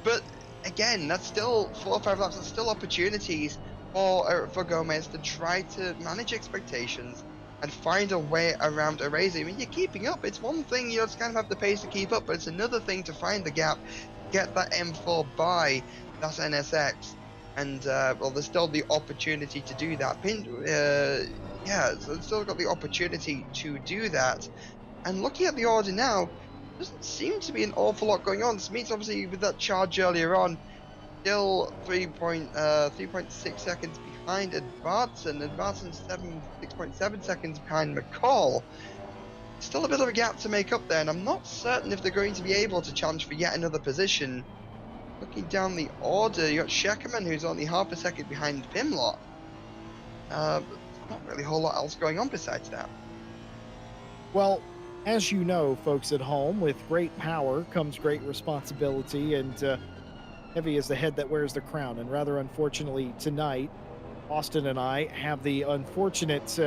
But again, that's still 4 or 5 laps. That's still opportunities for Gomez to try to manage expectations and find a way around a race. I mean, you're keeping up. It's one thing, to kind of have the pace to keep up, but it's another thing to find the gap, get that M4 by that NSX. And well, there's still the opportunity to do that. Yeah, so it's still got the opportunity to do that. And looking at the order now, doesn't seem to be an awful lot going on. Smith's obviously with that charge earlier on, still 3.6 seconds behind Advarson. Advarson's 6.7 seconds behind McCall. Still a bit of a gap to make up there, and I'm not certain if they're going to be able to challenge for yet another position. Looking down the order, you got Sheckerman, who's only half a second behind Pimlott. But there's not really a whole lot else going on besides that. Well, as you know, folks at home, with great power comes great responsibility, and heavy is the head that wears the crown. And rather unfortunately, tonight, Austin and I have the unfortunate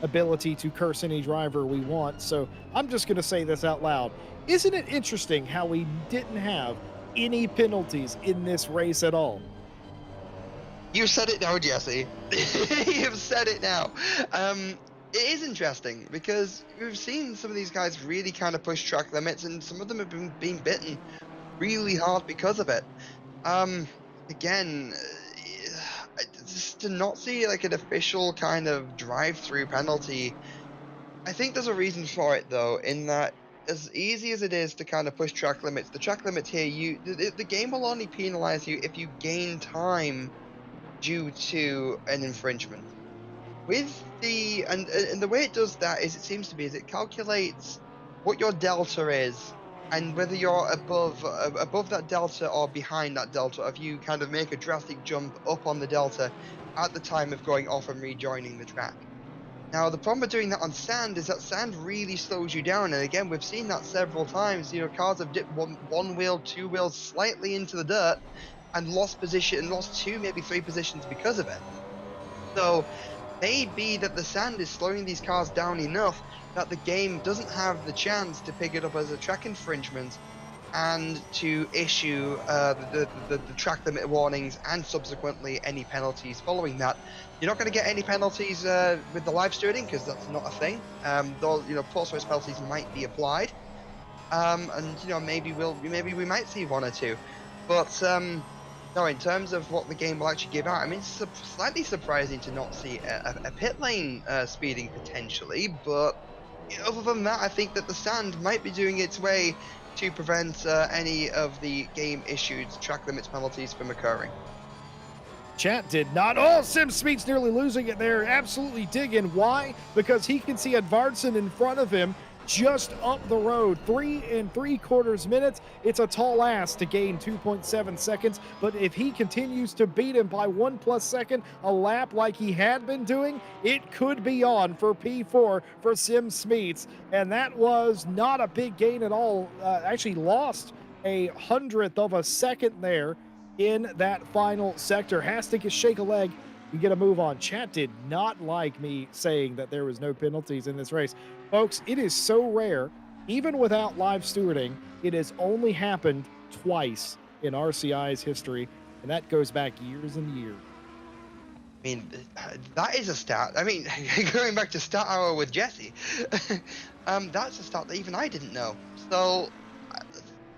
ability to curse any driver we want. So I'm just going to say this out loud. Isn't it interesting how we didn't have any penalties in this race at all? You said it now, Jesse. You've said it now. It is interesting because we've seen some of these guys really kind of push track limits, and some of them have been being bitten really hard because of it. Um, again, just to not see like an official kind of drive-through penalty. I think there's a reason for it though, in that as easy as it is to kind of push track limits, the track limits here, the game will only penalize you if you gain time due to an infringement. With the way it does that is, it seems to be, is it calculates what your delta is, and whether you're above that delta or behind that delta, if you kind of make a drastic jump up on the delta at the time of going off and rejoining the track. Now, the problem with doing that on sand is that sand really slows you down, and again, we've seen that several times. Cars have dipped one wheel, two wheels slightly into the dirt, and lost position, lost two, maybe three positions because of it. So maybe that the sand is slowing these cars down enough that the game doesn't have the chance to pick it up as a track infringement and to issue the track limit warnings and subsequently any penalties following that. You're not going to get any penalties with the live streaming because that's not a thing. Though post-race penalties might be applied, and maybe we might see one or two, but no, in terms of what the game will actually give out, I mean, it's slightly surprising to not see a pit lane speeding potentially, but other than that, I think that the sand might be doing its way to prevent any of the game issues, track limits penalties from occurring. Chat did not. Oh, Sim Smeets nearly losing it there. Absolutely digging. Why? Because he can see Edvardson in front of him just up the road. 3 3/4 minutes. It's a tall ask to gain 2.7 seconds. But if he continues to beat him by 1+ second a lap like he had been doing, it could be on for P4 for Sim Smeets. And that was not a big gain at all. Actually lost 100th of a second there in that final sector. Has to shake a leg and get a move on. Chat did not like me saying that there was no penalties in this race. Folks, it is so rare, even without live stewarding, it has only happened twice in RCI's history, and that goes back years and years. I mean, that is a stat. I mean, going back to stat hour with Jesse, that's a stat that even I didn't know. So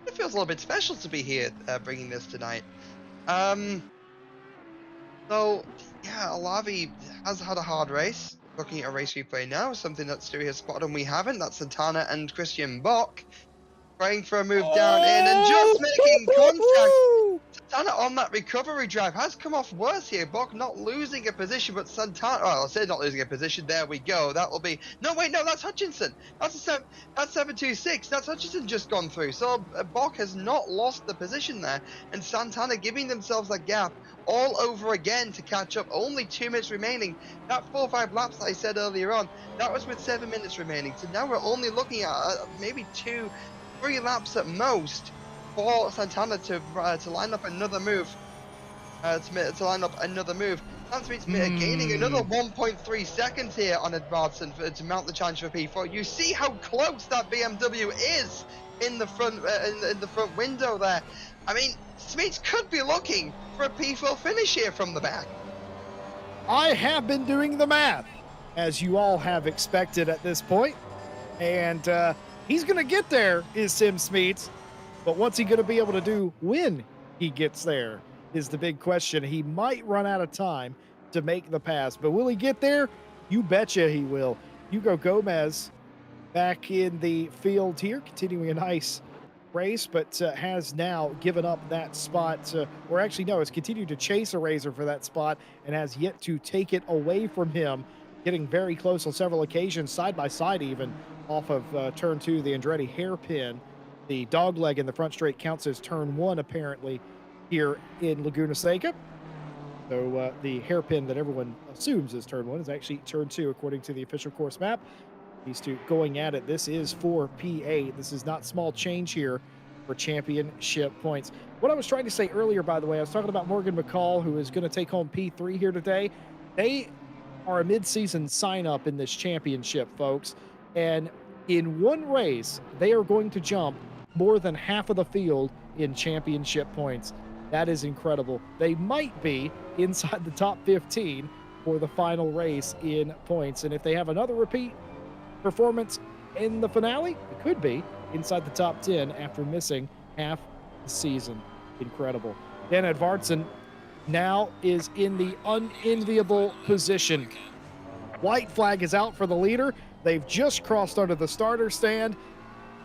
it feels a little bit special to be here bringing this tonight. So yeah, Olavi has had a hard race. Looking at a race replay now, something that Stewie has spotted and we haven't. That's Santana and Christian Bock trying for a move down in and just making contact. Santana on that recovery drive has come off worse here. Bock not losing a position, but Santana, oh, I'll say not losing a position. There we go. That will be, no, wait, no, that's Hutchinson. That's 726. That's Hutchinson just gone through. So Bock has not lost the position there. And Santana giving themselves a gap all over again to catch up. Only 2 minutes remaining. That 4 or 5 laps that I said earlier on, that was with 7 minutes remaining. So now we're only looking at maybe 2, 3 laps at most for Santana to line up another move. To line up another move. Sam Smith's gaining another 1.3 seconds here on Edvardson to mount the challenge for P4. You see how close that BMW is in the front in the front window there. I mean, Smith could be looking for a P4 finish here from the back. I have been doing the math, as you all have expected at this point, and he's going to get there, is Sim Smeets. But what's he going to be able to do when he gets there is the big question. He might run out of time to make the pass, but will he get there? You betcha he will. Hugo Gomez back in the field here, continuing a nice race, but has now given up that spot, or actually, no, has continued to chase a Razor for that spot and has yet to take it away from him, getting very close on several occasions, side by side even, off of turn 2, the Andretti hairpin. The dog leg in the front straight counts as turn 1, apparently, here in Laguna Seca. So the hairpin that everyone assumes is turn 1 is actually turn 2, according to the official course map. These two going at it. This is for P8. This is not small change here for championship points. What I was trying to say earlier, by the way, I was talking about Morgan McCall, who is going to take home P3 here today. They are a mid-season sign-up in this championship, folks. And in one race, they are going to jump more than half of the field in championship points. That is incredible. They might be inside the top 15 for the final race in points. And if they have another repeat performance in the finale, it could be inside the top 10 after missing half the season. Incredible. Dan Edvardson now is in the unenviable position. White flag is out for the leader. They've just crossed under the starter stand.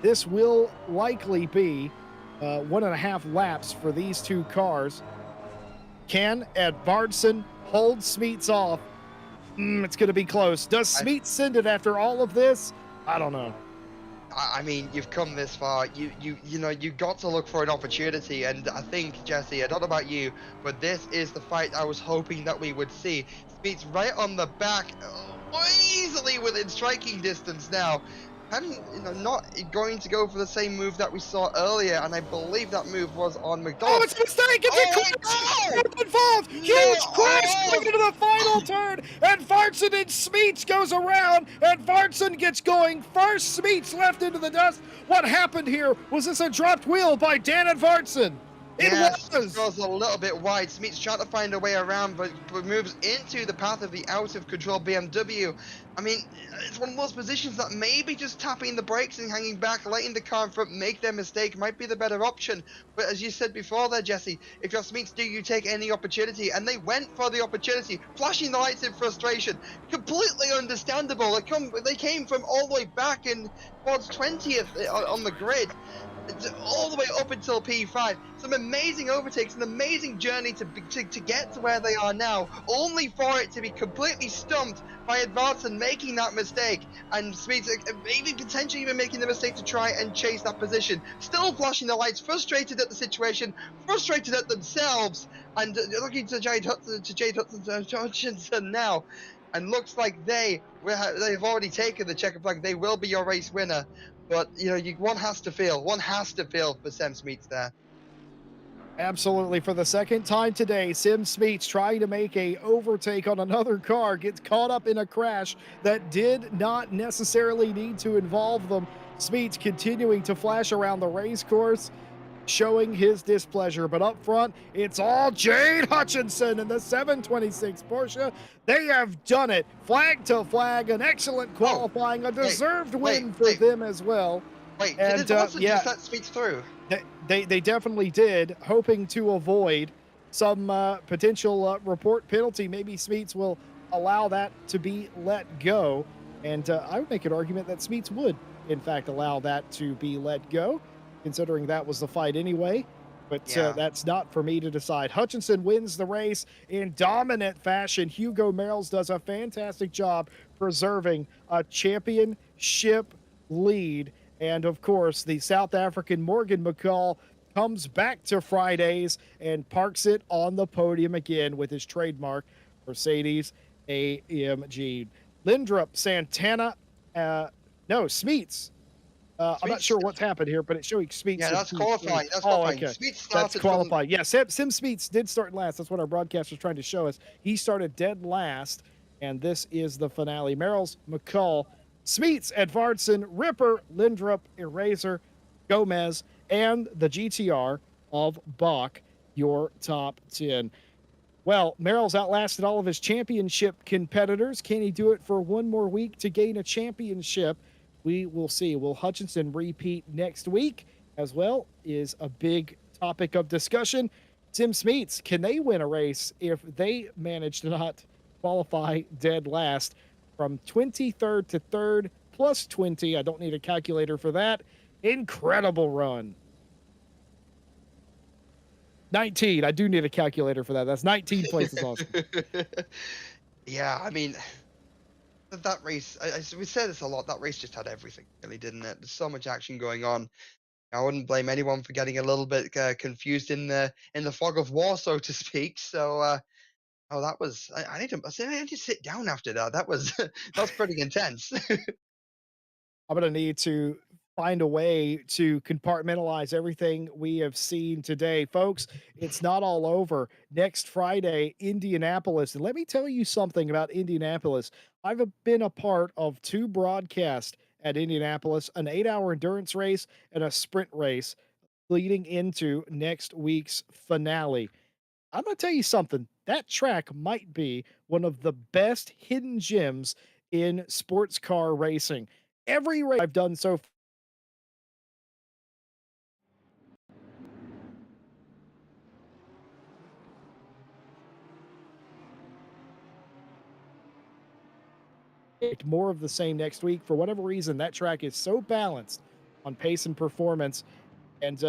This will likely be 1.5 laps for these two cars. Can Edvardson hold Smeets off? It's going to be close. Does Smeets send it after all of this? I don't know. I mean, you've come this far. You know, you got to look for an opportunity, and I think, Jesse, I don't know about you, but this is the fight I was hoping that we would see. Smeets right on the back, easily within striking distance now. And, you know, not going to go for the same move that we saw earlier, and I believe that move was on McDonald. Oh, it's a mistake! It's a crash! Involved! Huge crash into the final turn, and Edvardson and Smeets goes around, and Edvardson gets going first. Smeets left into the dust. What happened here? Was this a dropped wheel by Dan Edvardson? It Yeah, Smeets was! goes a little bit wide. Smeets trying to find a way around, but moves into the path of the out of control BMW. I mean, it's one of those positions that maybe just tapping the brakes and hanging back, letting the car in front make their mistake might be the better option. But as you said before there, Jesse, if you're Smeets, do you take any opportunity? And they went for the opportunity, flashing the lights in frustration. Completely understandable. They came from all the way back in towards 20th on the grid all the way up until P5. Some amazing overtakes, an amazing journey to get to where they are now, only for it to be completely stumped by Advanced making that mistake, and Smeets maybe potentially even making the mistake to try and chase that position. Still flashing the lights, frustrated at the situation, frustrated at themselves, and looking to Hutchinson now. And looks like they've already taken the checkered flag. They will be your race winner. But one has to feel for Sam Smeets there. Absolutely. For the second time today, Sim Smeets trying to make a overtake on another car gets caught up in a crash that did not necessarily need to involve them. Smeets continuing to flash around the race course, showing his displeasure. But up front, it's all Jade Hutchinson in the 726 Porsche. They have done it. Flag to flag, an excellent Oh, qualifying, a wait, deserved wait, win for wait, them as well. wait. Did And Advanced yeah, just let Smeets through? they definitely did, hoping to avoid some potential report penalty. Maybe Smeets will allow that to be let go, and I would make an argument that Smeets would, in fact, allow that to be let go, considering that was the fight anyway. But Yeah. that's not for me to decide. Hutchinson wins the race in dominant fashion. Hugo Merrells does a fantastic job preserving a championship lead. And of course, the South African Morgan McCall comes back to Fridays and parks it on the podium again with his trademark Mercedes AMG. Lindrup Santana, uh, no, Smeets. I'm not Smeets. sure what's happened here, but it's showing Smeets Yeah, in that's P3. qualifying. That's Oh, qualifying. okay. Smeets That's started from. qualifying. Yeah, Sim Smeets did start last. That's what our broadcast was trying to show us. He started dead last, and this is the finale. Merrill's McCall, Smeets, Edvardson, Ripper, Lindrup, Eraser, Gomez, and the GTR of Bach, your top 10. Well, Merrill's outlasted all of his championship competitors. Can he do it for one more week to gain a championship? We will see. Will Hutchinson repeat next week as well? Is a big topic of discussion. Tim Smeets, can they win a race if they manage to not qualify dead last from 23rd to 3rd plus 20? I don't need a calculator for that. Incredible run. 19. I do need a calculator for that. That's 19 places awesome. Yeah, I mean that race. We said this a lot. That race just had everything, really, didn't it? There's so much action going on. I wouldn't blame anyone for getting a little bit confused in the fog of war, so to speak. So, oh, that was. I need to sit down after that. That was that's pretty intense. I'm going to need to find a way to compartmentalize everything we have seen today. Folks, it's not all over. Next Friday, Indianapolis. And let me tell you something about Indianapolis. I've been a part of two broadcasts at Indianapolis, an 8-hour endurance race and a sprint race leading into next week's finale. I'm going to tell you something. That track might be one of the best hidden gems in sports car racing. Every race I've done so more of the same next week. For whatever reason, that track is so balanced on pace and performance. And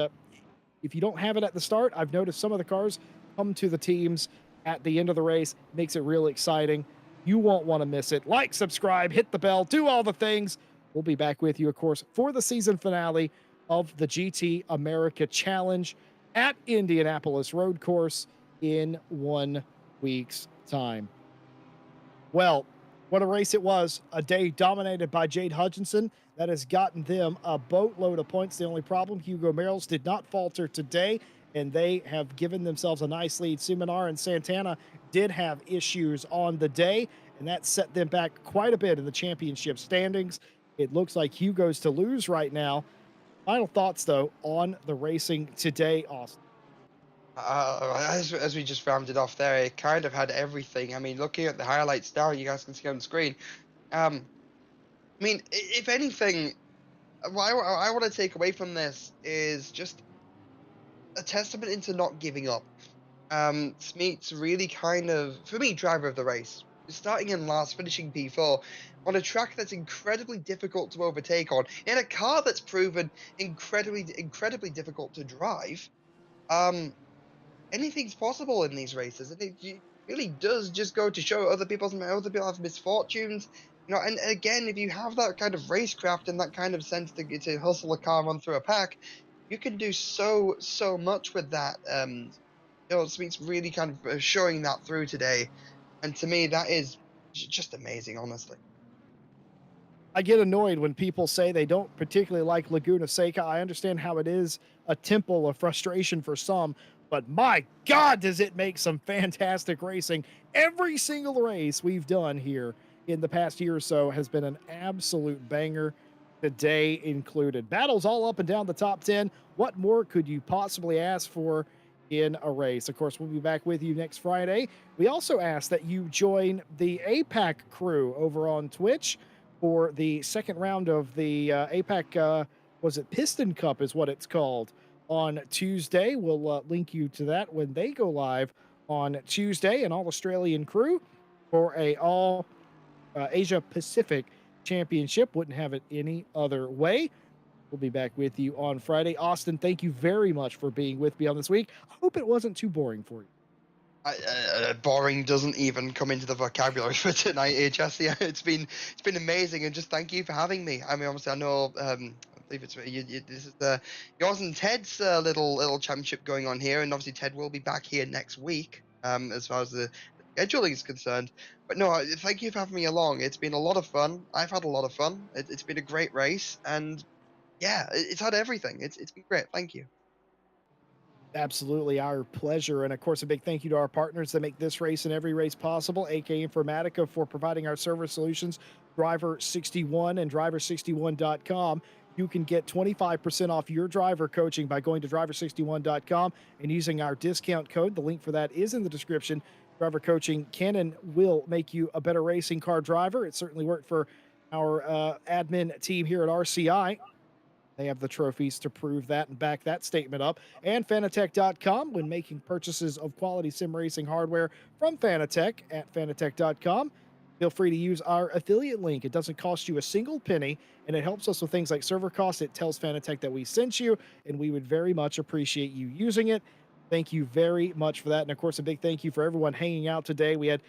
if you don't have it at the start, I've noticed some of the cars come to the teams at the end of the race. Makes it real exciting. You won't want to miss it. Like, subscribe, hit the bell, do all the things. We'll be back with you, of course, for the season finale of the GT America Challenge at Indianapolis Road Course in 1 week's time. Well, what a race it was. A day dominated by Jade Hutchinson that has gotten them a boatload of points. The only problem, Hugo Merrells did not falter today, and they have given themselves a nice lead. Simonar and Santana did have issues on the day, and that set them back quite a bit in the championship standings. It looks like Hugo's to lose right now. Final thoughts, though, on the racing today, Austin. As we just rounded off there, it kind of had everything. I mean, looking at the highlights now, you guys can see on the screen. Um, I mean, if anything, what I want to take away from this is just a testament into not giving up. Smeet's really kind of, for me, driver of the race. Starting in last, finishing P4 on a track that's incredibly difficult to overtake on, in a car that's proven incredibly difficult to drive. Um, Anything's possible in these races, and it really does just go to show other people have misfortunes, and again, if you have that kind of racecraft and that kind of sense to hustle a car on through a pack, you can do so much with that. It's really kind of showing that through today, and to me, that is just amazing, honestly. I get annoyed when people say they don't particularly like Laguna Seca. I understand how it is a temple of frustration for some, but my God, does it make some fantastic racing. Every single race we've done here in the past year or so has been an absolute banger, today included. Battles all up and down the top 10. What more could you possibly ask for in a race? Of course, we'll be back with you next Friday. We also ask that you join the APAC crew over on Twitch for the second round of the APAC, was it Piston Cup is what it's called, on Tuesday. We'll link you to that when they go live on Tuesday. An all Australian crew for a all Asia Pacific championship. Wouldn't have it any other way. We'll be back with you on Friday. Austin, thank you very much for being with me on this week. I hope it wasn't too boring for you. Boring doesn't even come into the vocabulary for tonight, Jesse. It's been amazing, and just thank you for having me. I mean, obviously, I know. I believe this is yours and Ted's little championship going on here, and obviously Ted will be back here next week. As far as the scheduling is concerned, but no, thank you for having me along. It's been a lot of fun. I've had a lot of fun. It's been a great race, and yeah, it's had everything. It's been great. Thank you. Absolutely, our pleasure. And of course, a big thank you to our partners that make this race and every race possible, AK Informatica, for providing our server solutions, Driver 61 and driver61.com. You can get 25% off your driver coaching by going to driver61.com and using our discount code. The link for that is in the description. Driver coaching can and will make you a better racing car driver. It certainly worked for our admin team here at RCI. They have the trophies to prove that and back that statement up. And Fanatec.com, when making purchases of quality sim racing hardware from Fanatec at Fanatec.com, feel free to use our affiliate link. It doesn't cost you a single penny, and it helps us with things like server costs. It tells Fanatec that we sent you, and we would very much appreciate you using it. Thank you very much for that. And of course, a big thank you for everyone hanging out today. We had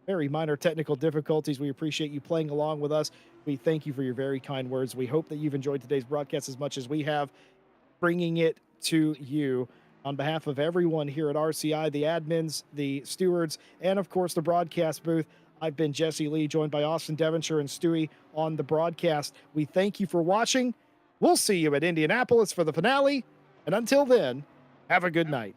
very minor technical difficulties. We appreciate you playing along with us. We thank you for your very kind words. We hope that you've enjoyed today's broadcast as much as we have, bringing it to you. On behalf of everyone here at RCI, the admins, the stewards, and of course the broadcast booth, I've been Jesse Lee, joined by Austin Devonshire and Stewie on the broadcast. We thank you for watching. We'll see you at Indianapolis for the finale. And until then, have a good night.